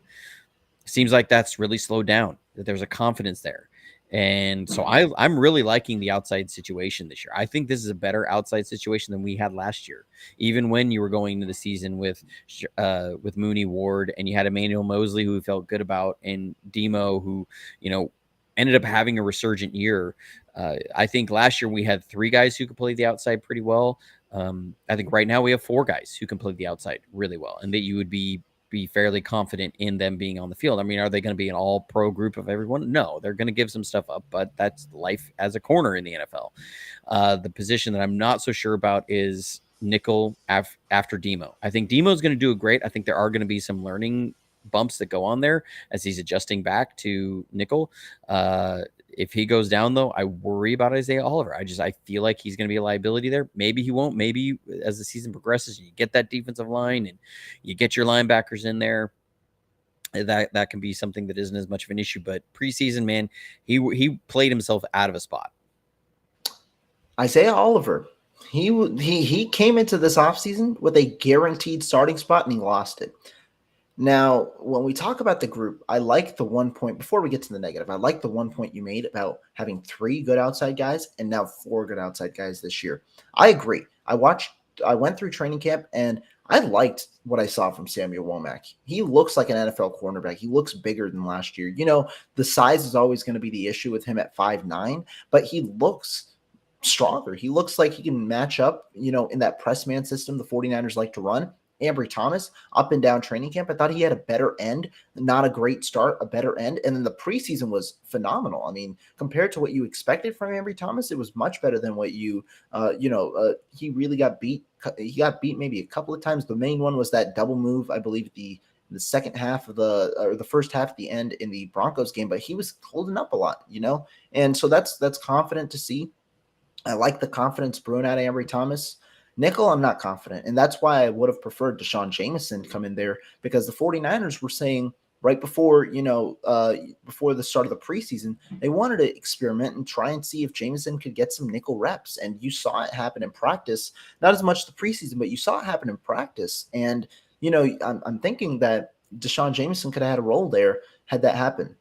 Seems like that's really slowed down, that there's a confidence there. And so I'm really liking the outside situation this year. I think this is a better outside situation than we had last year. Even when you were going into the season with Mooney, Ward, and you had Emmanuel Mosley, who we felt good about, and Demo, who, ended up having a resurgent year. I think last year we had 3 guys who could play the outside pretty well. I think right now we have 4 guys who can play the outside really well, and that you would be fairly confident in them being on the field. I mean, are they going to be an all-pro group of everyone? No, they're going to give some stuff up, but that's life as a corner in the NFL. The position that I'm not so sure about is nickel after Demo. I think Demo is going to do great. I think there are going to be some learning bumps that go on there as he's adjusting back to nickel. If he goes down, though, I worry about Isaiah Oliver. I feel like he's going to be a liability there. Maybe he won't. Maybe as the season progresses, you get that defensive line and you get your linebackers in there, that can be something that isn't as much of an issue. But preseason, man, he played himself out of a spot. Isaiah Oliver, he came into this offseason with a guaranteed starting spot, and he lost it. Now, when we talk about the group, I like the 1 point, before we get to the negative, I like the 1 point you made about having 3 good outside guys and now 4 good outside guys this year. I agree. I went through training camp and I liked what I saw from Samuel Womack. He looks like an NFL cornerback. He looks bigger than last year. The size is always going to be the issue with him at 5'9", but he looks stronger. He looks like he can match up, in that press man system the 49ers like to run. Ambry Thomas, up and down training camp, I thought he had a better end, not a great start, a better end. And then the preseason was phenomenal. I mean, compared to what you expected from Ambry Thomas, it was much better than what he really got beat. He got beat maybe a couple of times. The main one was that double move, I believe, the second half of the first half at the end in the Broncos game, but he was holding up a lot, and so that's confident to see. I like the confidence brewing out of Ambry Thomas. Nickel, I'm not confident, and that's why I would have preferred Deshaun Jameson to come in there, because the 49ers were saying right before, before the start of the preseason, they wanted to experiment and try and see if Jameson could get some nickel reps, and you saw it happen in practice, not as much the preseason, but you saw it happen in practice, and, I'm thinking that Deshaun Jameson could have had a role there had that happened.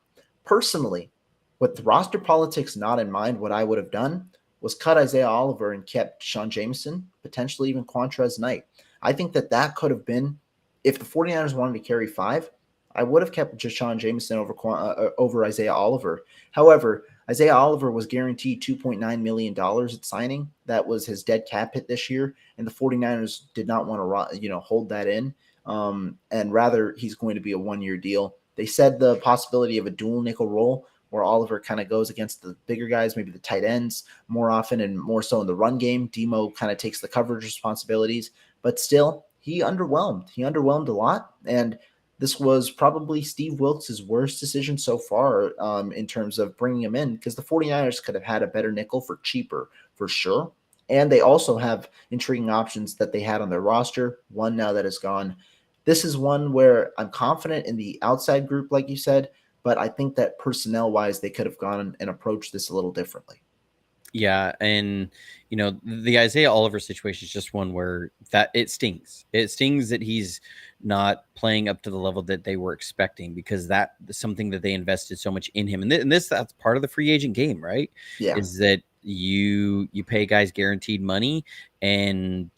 Personally, with the roster politics not in mind, what I would have done was cut Isaiah Oliver and kept Deshaun Jameson, potentially even Quantrez Knight. I think that could have been, if the 49ers wanted to carry 5, I would have kept Deshaun Jameson over Isaiah Oliver. However, Isaiah Oliver was guaranteed $2.9 million at signing. That was his dead cap hit this year. And the 49ers did not want to, hold that in. And rather, he's going to be a 1-year deal. They said the possibility of a dual nickel role where Oliver kind of goes against the bigger guys, maybe the tight ends more often and more so in the run game. Demo kind of takes the coverage responsibilities, but still, he underwhelmed. He underwhelmed a lot. And this was probably Steve Wilkes' worst decision so far in terms of bringing him in, because the 49ers could have had a better nickel for cheaper, for sure. And they also have intriguing options that they had on their roster. One now that is gone. This is one where I'm confident in the outside group, like you said, but I think that personnel-wise, they could have gone and approached this a little differently. Yeah, and the Isaiah Oliver situation is just one where that it stings. It stings that he's not playing up to the level that they were expecting, because that is something that they invested so much in him. And that's part of the free agent game, right? Yeah. Is that you pay guys guaranteed money, and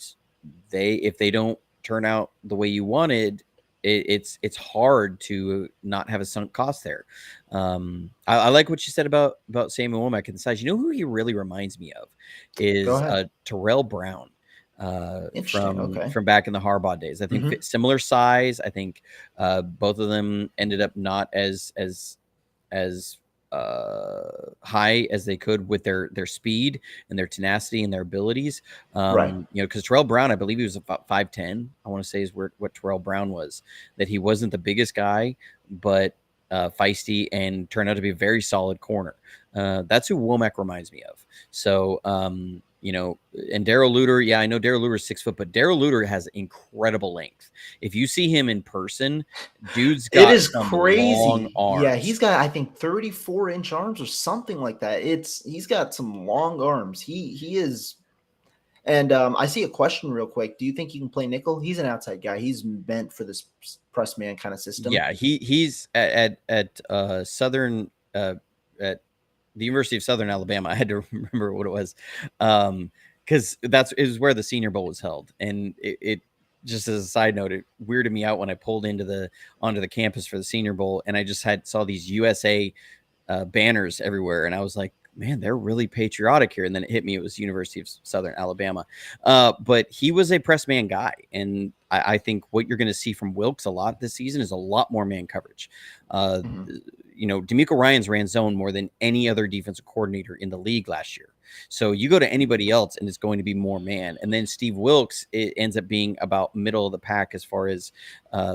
if they don't turn out the way you wanted, it's hard to not have a sunk cost there. I like what you said about Samuel Womack and the size. You know who he really reminds me of Go is ahead. Terrell Brown Interesting. Okay. from back in the Harbaugh days. I think similar size. I think both of them ended up not as high as they could with their speed and their tenacity and their abilities. Right. Because Terrell Brown, I believe he was about 5'10", I want to say is what Terrell Brown was, that he wasn't the biggest guy, but feisty and turned out to be a very solid corner. That's who Womack reminds me of. So, and Darrell Luter, yeah, I know Darrell Luter is 6 foot, but Darrell Luter has incredible length. If you see him in person, dude's got it is some crazy. long arms. Yeah, he's got, I think, 34-inch arms or something like that. He's got some long arms. He is. And I see a question real quick. Do you think he can play nickel? He's an outside guy. He's meant for this press man kind of system. Yeah, he's at Southern at the University of Southern Alabama. I had to remember what it was, because is where the Senior Bowl was held. And it just as a side note, it weirded me out when I pulled onto the campus for the Senior Bowl, and I just saw these USA banners everywhere, and I was like, man, they're really patriotic here. And then it hit me, it was University of Southern Alabama. But he was a press man guy. And I think what you're going to see from Wilkes a lot this season is a lot more man coverage. D'Amico Ryans ran zone more than any other defensive coordinator in the league last year. So you go to anybody else and it's going to be more man. And then Steve Wilkes, it ends up being about middle of the pack as far as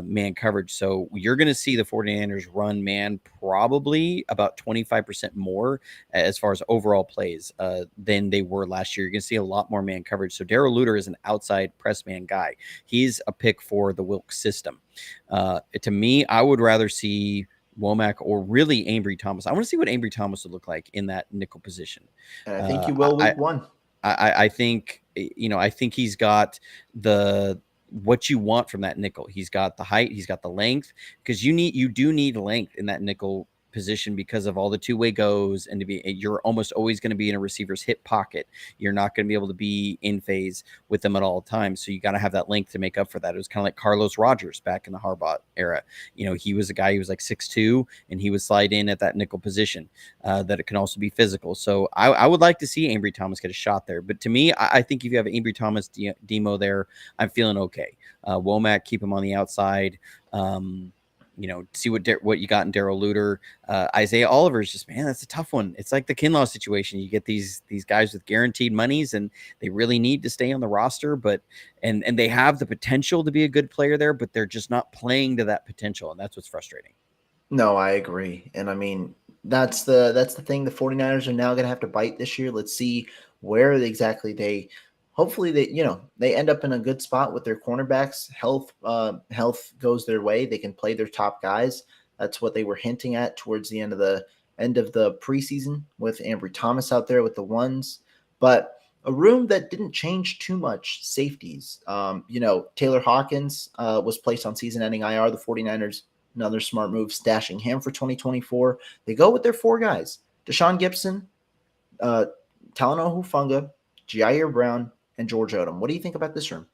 man coverage. So you're going to see the 49ers run man probably about 25% more as far as overall plays than they were last year. You're going to see a lot more man coverage. So Darrell Luter is an outside press man guy. He's a pick for the Wilkes system. To me, I would rather see Womack or really Ambry Thomas. I want to see what Ambry Thomas would look like in that nickel position. And I think you will week one. I think, I think he's got what you want from that nickel. He's got the height, he's got the length, because you do need length in that nickel position because of all the two-way goes, and you're almost always going to be in a receiver's hip pocket. You're not going to be able to be in phase with them at all times. So you got to have that length to make up for that. It was kind of like Carlos Rogers back in the Harbaugh era. He was a guy who was like 6'2", and he would slide in at that nickel position that it can also be physical. So I would like to see Ambry Thomas get a shot there. But to me, I think if you have Ambry Thomas, Demo there, I'm feeling okay. Womack, keep him on the outside. See what you got in Darrell Luter. Isaiah Oliver is just, man, that's a tough one. It's like the Kinlaw situation. You get these guys with guaranteed monies, and they really need to stay on the roster, but and they have the potential to be a good player there, but they're just not playing to that potential, and that's what's frustrating. No, I agree. And I mean, that's the thing. The 49ers are now going to have to bite this year. Let's see where exactly hopefully they end up in a good spot with their cornerbacks. Health goes their way. They can play their top guys. That's what they were hinting at towards the end of the preseason with Ambry Thomas out there with the ones. But a room that didn't change too much, safeties. Taylor Hawkins was placed on season-ending IR. The 49ers, another smart move, stashing him for 2024. They go with their 4 guys: Deshaun Gibson, Talanoa Hufanga, Jair Brown, and George Odom. What do you think about this room?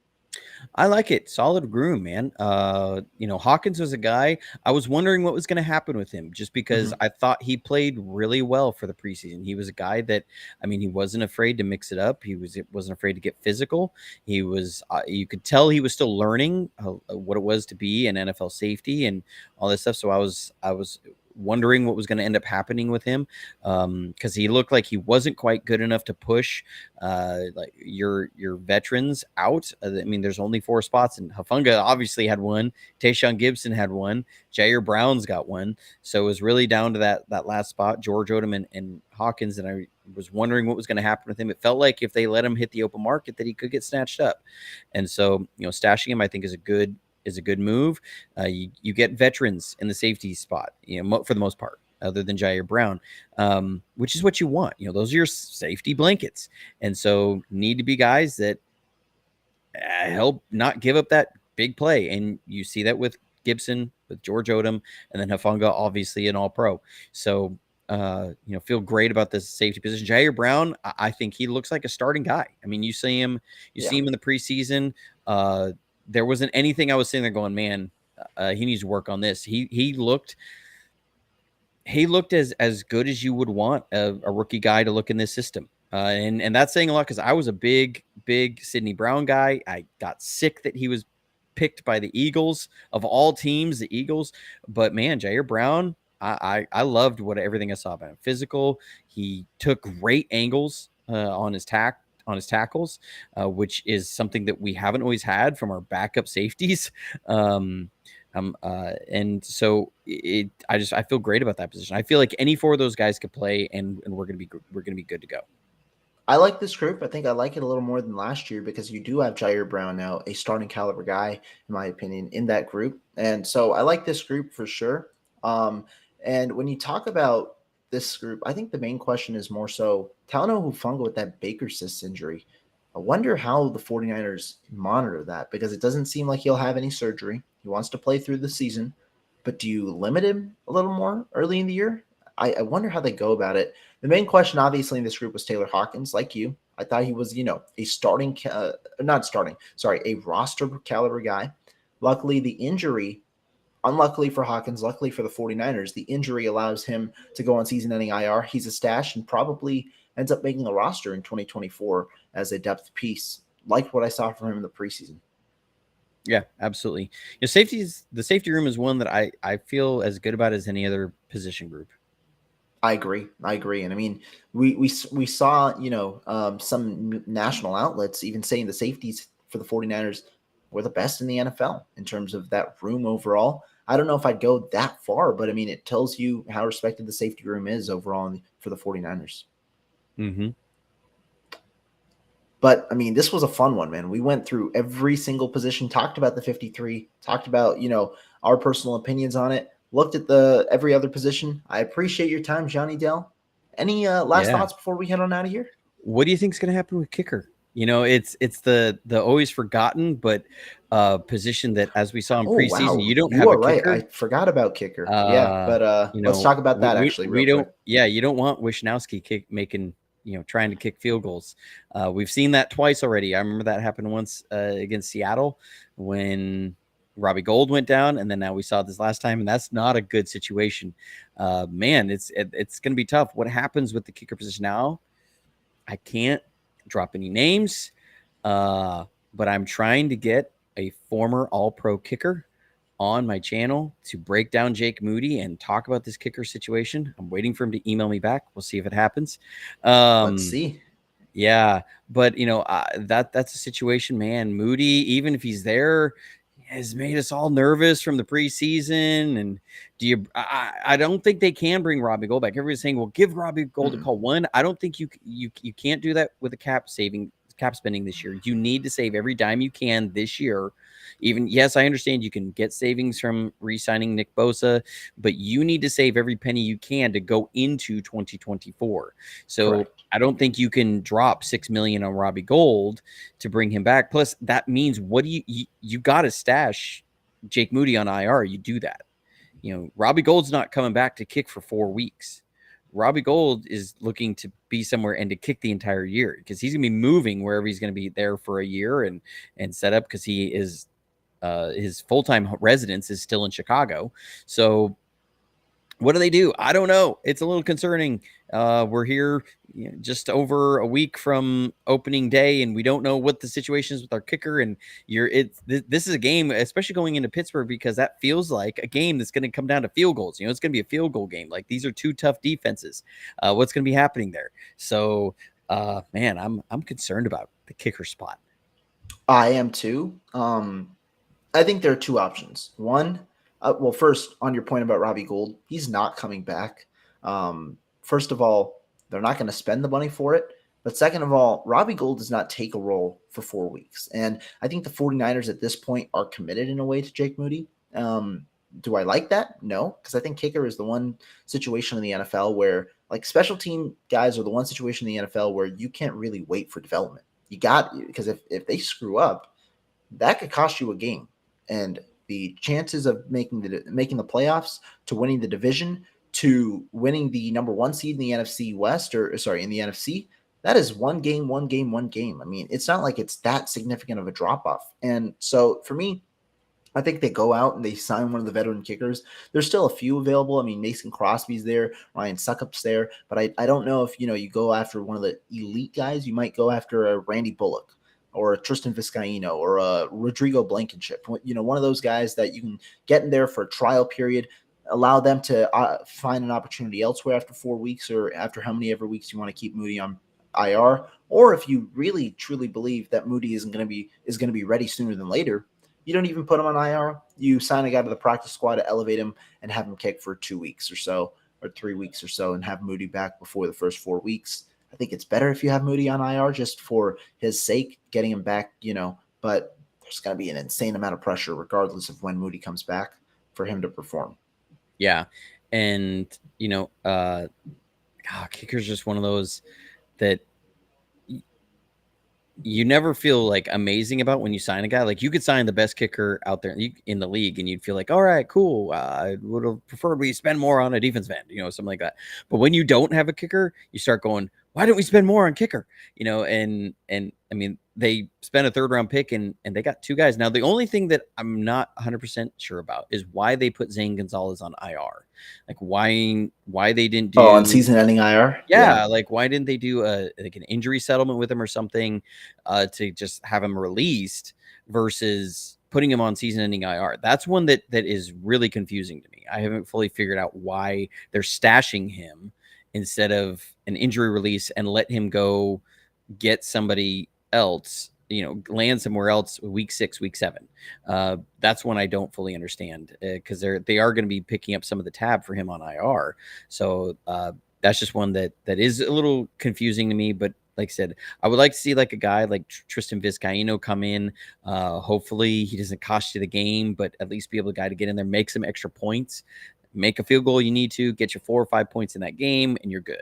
I like it. Solid groom, man. Hawkins was a guy I was wondering what was going to happen with him, just because Mhm. I thought he played really well for the preseason. He was a guy that, I mean, he wasn't afraid to mix it up. Wasn't afraid to get physical. He was, you could tell he was still learning what it was to be an NFL safety and all this stuff. So I was wondering what was going to end up happening with him, because he looked like he wasn't quite good enough to push like your veterans out. I mean, there's only 4 spots, and Hafunga obviously had one. Tayshaun Gibson had one. Jair Brown's got one. So it was really down to that last spot, George Odom and Hawkins. And I was wondering what was going to happen with him. It felt like if they let him hit the open market, that he could get snatched up. And so, stashing him, I think, is a good move. You get veterans in the safety spot, for the most part, other than Jair Brown, which is what you want. Those are your safety blankets. And so need to be guys that help not give up that big play. And you see that with Gibson, with George Odom, and then Hafunga, obviously an all-pro. So, feel great about this safety position. Jair Brown, I think he looks like a starting guy. I mean, you see him Yeah. in the preseason. There wasn't anything I was sitting there going, man, he needs to work on this. He looked as good as you would want a rookie guy to look in this system. And that's saying a lot, because I was a big Sidney Brown guy. I got sick that he was picked by the Eagles, of all teams, the Eagles. But man, Jair Brown, I loved everything I saw about him. Physical, he took great angles on his tackles, which is something that we haven't always had from our backup safeties. And so I feel great about that position. I feel like any 4 of those guys could play, and we're gonna be good to go. I like this group. I think I like it a little more than last year because you do have Jair Brown now, a starting caliber guy, in my opinion, in that group. And so I like this group for sure. Um, and when you talk about this group, I think the main question is more so Talano Hufanga with that Baker cyst injury. I wonder how the 49ers monitor that, because it doesn't seem like he'll have any surgery. He wants to play through the season, but do you limit him a little more early in the year? I wonder how they go about it. The main question, obviously, in this group was Taylor Hawkins, like you. I thought he was, a not starting, sorry, a roster caliber guy. Luckily, the injury, unluckily for Hawkins, luckily for the 49ers, the injury allows him to go on season-ending IR. He's a stash and probably ends up making a roster in 2024 as a depth piece, like what I saw from him in the preseason. Yeah, absolutely. The safety room is one that I feel as good about as any other position group. I agree. And I mean, we saw, some national outlets even saying the safeties for the 49ers were the best in the NFL in terms of that room overall. I don't know if I'd go that far, but I mean, it tells you how respected the safety room is overall for the 49ers. Mm-hmm. But I mean, this was a fun one, man. We went through every single position, talked about the 53, talked about, our personal opinions on it, looked at the every other position. I appreciate your time, Johnny Dell. Any last Yeah. thoughts before we head on out of here? What do you think is going to happen with kicker? It's the always forgotten, but position that, as we saw in Oh, preseason, wow. you don't You have a are right. I kicker. forgot about kicker. Yeah, but let's talk about that actually We real quick. don't. Yeah, you don't want Wishnowsky making, trying to kick field goals. We've seen that twice already. I remember that happened once against Seattle when Robbie Gould went down, and then now we saw this last time, and that's not a good situation. Man, it's going to be tough. What happens with the kicker position now? I can't drop any names, but I'm trying to get a former All-Pro kicker on my channel to break down Jake Moody and talk about this kicker situation. I'm waiting for him to email me back. We'll see if it happens. Let's see. Yeah, but that's a situation, man. Moody, even if he's there, has made us all nervous from the preseason. And I don't think they can bring Robbie Gould back. Everybody's saying, well, give Robbie Gould a call. One, I don't think you can't do that with a cap spending this year. You need to save every dime you can this year. Even, yes, I understand you can get savings from re-signing Nick Bosa, but you need to save every penny you can to go into 2024. So Correct. I don't think you can drop $6 million on Robbie Gould to bring him back. Plus, that means you got to stash Jake Moody on IR. You do that. Robbie Gould's not coming back to kick for 4 weeks. Robbie Gould is looking to be somewhere and to kick the entire year because he's going to be moving wherever he's going to be there for a year and set up because he is his full-time residence is still in Chicago. So what do they do? I don't know. It's a little concerning. We're here just over a week from opening day, and we don't know what the situation is with our kicker. And this is a game, especially going into Pittsburgh, because that feels like a game that's going to come down to field goals. It's going to be a field goal game. Like these are two tough defenses. What's going to be happening there? So, man, I'm concerned about the kicker spot. I am too. I think there are two options. One, well, first, on your point about Robbie Gould, he's not coming back. First of all, they're not going to spend the money for it. But second of all, Robbie Gould does not take a role for 4 weeks. And I think the 49ers at this point are committed in a way to Jake Moody. Do I like that? No, because I think kicker is the one situation in the NFL where, like, special team guys are the one situation in the NFL where you can't really wait for development. Because if they screw up, that could cost you a game. And the chances of making the playoffs, to winning the division, to winning the number 1 seed in the NFC West, in the NFC, that is one game. I mean, it's not like it's that significant of a drop off. And so for me, I think they go out and they sign one of the veteran kickers. There's still a few available. I mean, Mason Crosby's there, Ryan Succop's there, but I don't know if you go after one of the elite guys. You might go after a Randy Bullock, or a Tristan Vizcaino, or a Rodrigo Blankenship. One of those guys that you can get in there for a trial period, allow them to find an opportunity elsewhere after 4 weeks, or after how many ever weeks you want to keep Moody on IR. Or if you really truly believe that Moody is going to be ready sooner than later, you don't even put him on IR. You sign a guy to the practice squad to elevate him and have him kick for 2 weeks or so, or 3 weeks or so, and have Moody back before the first 4 weeks. I think it's better if you have Moody on IR just for his sake, getting him back, but there's going to be an insane amount of pressure regardless of when Moody comes back for him to perform. Yeah. And, kicker's just one of those that you never feel like amazing about when you sign a guy. Like you could sign the best kicker out there in the league and you'd feel like, all right, cool. I would have preferred we spend more on a defense end, something like that. But when you don't have a kicker, you start going, why don't we spend more on kicker? And I mean, they spent a 3rd round pick and they got 2 guys. Now, the only thing that I'm not 100% sure about is why they put Zane Gonzalez on IR. Like why they didn't do on season ending IR. Yeah. Like why didn't they do an injury settlement with him or something to just have him released versus putting him on season ending IR? That's one that is really confusing to me. I haven't fully figured out why they're stashing him instead of an injury release and let him go get somebody else, land somewhere else week 6, week 7. That's one I don't fully understand because they are going to be picking up some of the tab for him on IR. So that's just one that is a little confusing to me. But like I said, I would like to see like a guy like Tristan Vizcaino come in. Hopefully he doesn't cost you the game, but at least be able to get in there, make some extra points, make a field goal you need to, get you 4 or 5 points in that game, and you're good.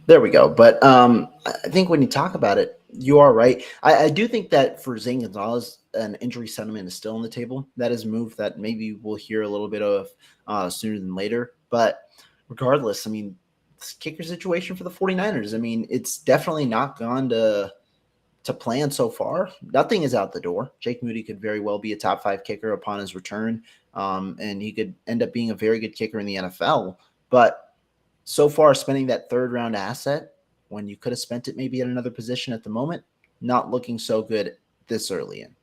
There we go. But I think when you talk about it, you are right. I do think that for Zane Gonzalez, an injury settlement is still on the table. That is a move that maybe we'll hear a little bit of sooner than later. But regardless, I mean, this kicker situation for the 49ers, I mean, it's definitely not gone to plan so far. Nothing is out the door. Jake Moody could very well be a top 5 kicker upon his return, and he could end up being a very good kicker in the NFL. But so far, spending that 3rd round asset when you could have spent it maybe at another position at the moment, not looking so good this early in.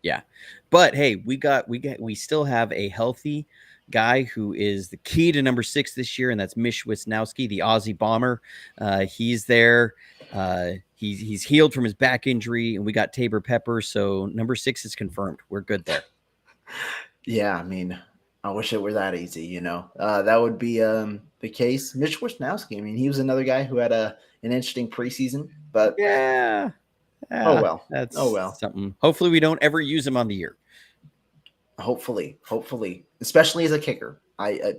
Yeah. But hey, we still have a healthy guy who is the key to number 6 this year, and that's Mish Wisnowski, the Aussie bomber. He's there. He's healed from his back injury, and we got Tabor Pepper. So number 6 is confirmed. We're good there. Yeah, I mean, I wish it were that easy, That would be the case. Mitch Wisnowski, I mean, he was another guy who had an interesting preseason, but yeah. That's something. Hopefully we don't ever use him on the year. Hopefully, especially as a kicker.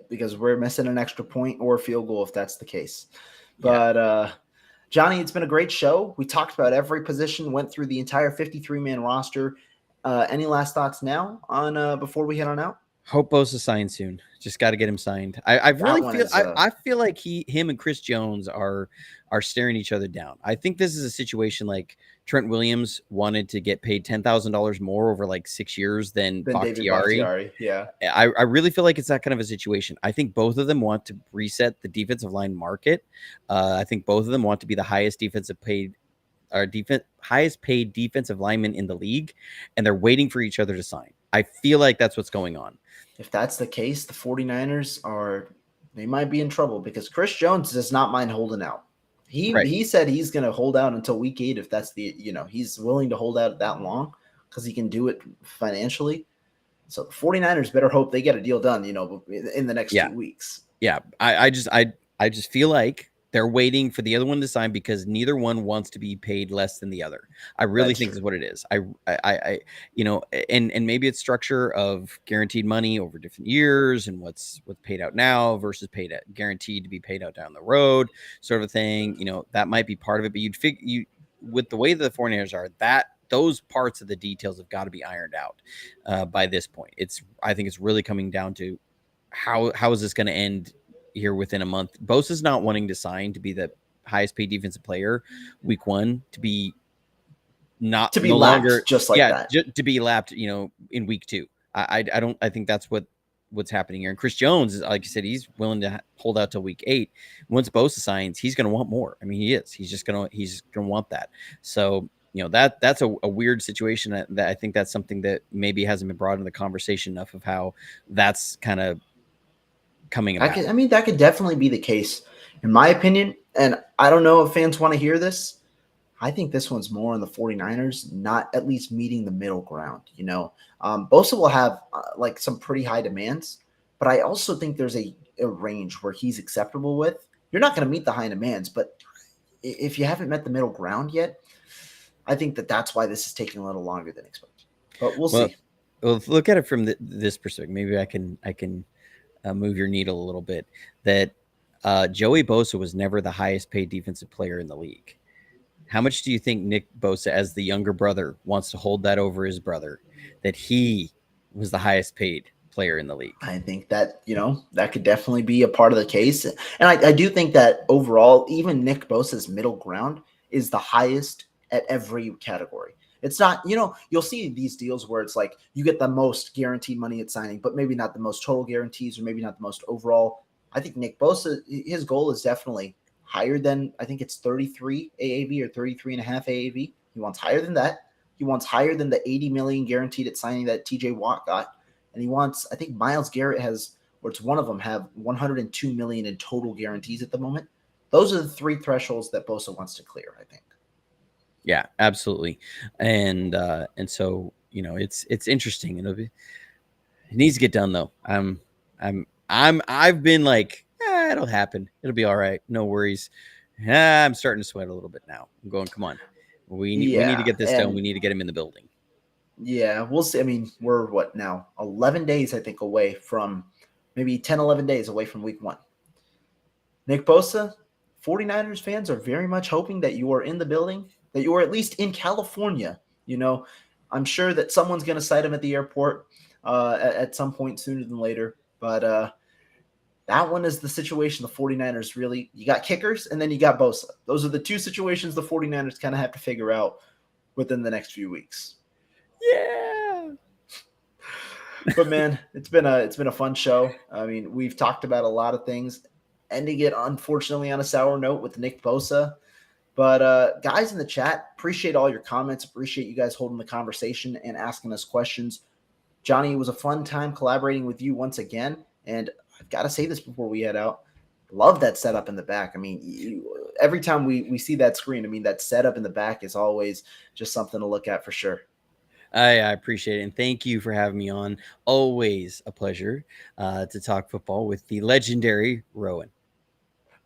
Because we're missing an extra point or a field goal if that's the case. But Johnny, it's been a great show. We talked about every position, went through the entire 53-man roster. Any last thoughts now on before we head on out? Hope Bosa signs soon. Just got to get him signed. I really one feel is I feel like him and Chris Jones are staring each other down. I think this is a situation like Trent Williams wanted to get paid $10,000 more over like 6 years than David Bakhtiari. Bakhtiari. Yeah. I really feel like it's that kind of a situation. I think both of them want to reset the defensive line market. I think both of them want to be the highest highest paid defensive lineman in the league, and they're waiting for each other to sign. I feel like that's what's going on. If that's the case, the 49ers they might be in trouble because Chris Jones does not mind holding out. He said he's going to hold out until week 8 if that's he's willing to hold out that long because he can do it financially. So the 49ers better hope they get a deal done, in the next 2 weeks. Yeah. I just feel like they're waiting for the other one to sign because neither one wants to be paid less than the other. I really think is what it is. And maybe it's structure of guaranteed money over different years and what's paid out now versus guaranteed to be paid out down the road, sort of a thing. That might be part of it, but with the way that the 49ers are, those parts of the details have got to be ironed out by this point. I think it's really coming down to how is this going to end here within a month. Bosa's not wanting to sign to be the highest paid defensive player week 1 to be lapped longer just like that. To be lapped, in week 2. I think that's what's happening here. And Chris Jones, like you said, he's willing to hold out till week 8. Once Bosa signs, he's going to want more. I mean, he is. He's going to want that. So, that's a weird situation that I think that's something that maybe hasn't been brought into the conversation enough of how that's kind of coming about. That could definitely be the case, in my opinion. And I don't know if fans want to hear this. I think this one's more on the 49ers, not at least meeting the middle ground. Bosa will have some pretty high demands, but I also think there's a range where he's acceptable with. You're not going to meet the high demands, but if you haven't met the middle ground yet, I think that's why this is taking a little longer than expected. But we'll see. Well, look at it from this perspective. Maybe I can move your needle a little bit. That Joey Bosa was never the highest paid defensive player in the league. How much do you think Nick Bosa, as the younger brother, wants to hold that over his brother, that he was the highest paid player in the league? I think that, that could definitely be a part of the case. And I do think that overall, even Nick Bosa's middle ground is the highest at every category. It's not, you'll see these deals where it's like you get the most guaranteed money at signing, but maybe not the most total guarantees or maybe not the most overall. I think Nick Bosa, his goal is definitely higher than, I think it's 33 AAV or 33 and a half AAV. He wants higher than that. He wants higher than the 80 million guaranteed at signing that TJ Watt got. And he wants, I think Myles Garrett has, or it's one of them, have 102 million in total guarantees at the moment. Those are the 3 thresholds that Bosa wants to clear, I think. Yeah, absolutely. And so, it's interesting. It needs to get done though. I've been like, it'll happen. It'll be all right. No worries. I'm starting to sweat a little bit now. I'm going, come on. We need to get this done. We need to get him in the building. Yeah, we'll see. I mean, we're what now? 11 days, I think, away from maybe 10, 11 days away from week 1. Nick Bosa, 49ers fans are very much hoping that you are in the building, that you are at least in California. I'm sure that someone's going to cite him at the airport at some point sooner than later. But that one is the situation the 49ers really – you got kickers and then you got Bosa. Those are the 2 situations the 49ers kind of have to figure out within the next few weeks. Yeah. But, man, it's been a fun show. I mean, we've talked about a lot of things, ending it, unfortunately, on a sour note with Nick Bosa. But guys in the chat, appreciate all your comments. Appreciate you guys holding the conversation and asking us questions. Johnny, it was a fun time collaborating with you once again. And I've got to say this before we head out. Love that setup in the back. I mean, every time we see that screen, I mean, that setup in the back is always just something to look at for sure. I appreciate it. And thank you for having me on. Always a pleasure to talk football with the legendary Rohan.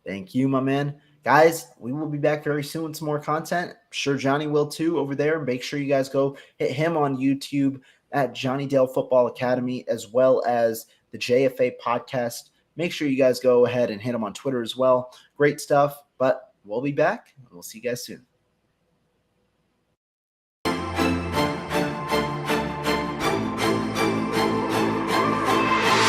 Thank you, my man. Guys, we will be back very soon with some more content. I'm sure Johnny will too over there. Make sure you guys go hit him on YouTube at JonnyDels Football Academy, as well as the JFA podcast. Make sure you guys go ahead and hit him on Twitter as well. Great stuff, but we'll be back. We'll see you guys soon.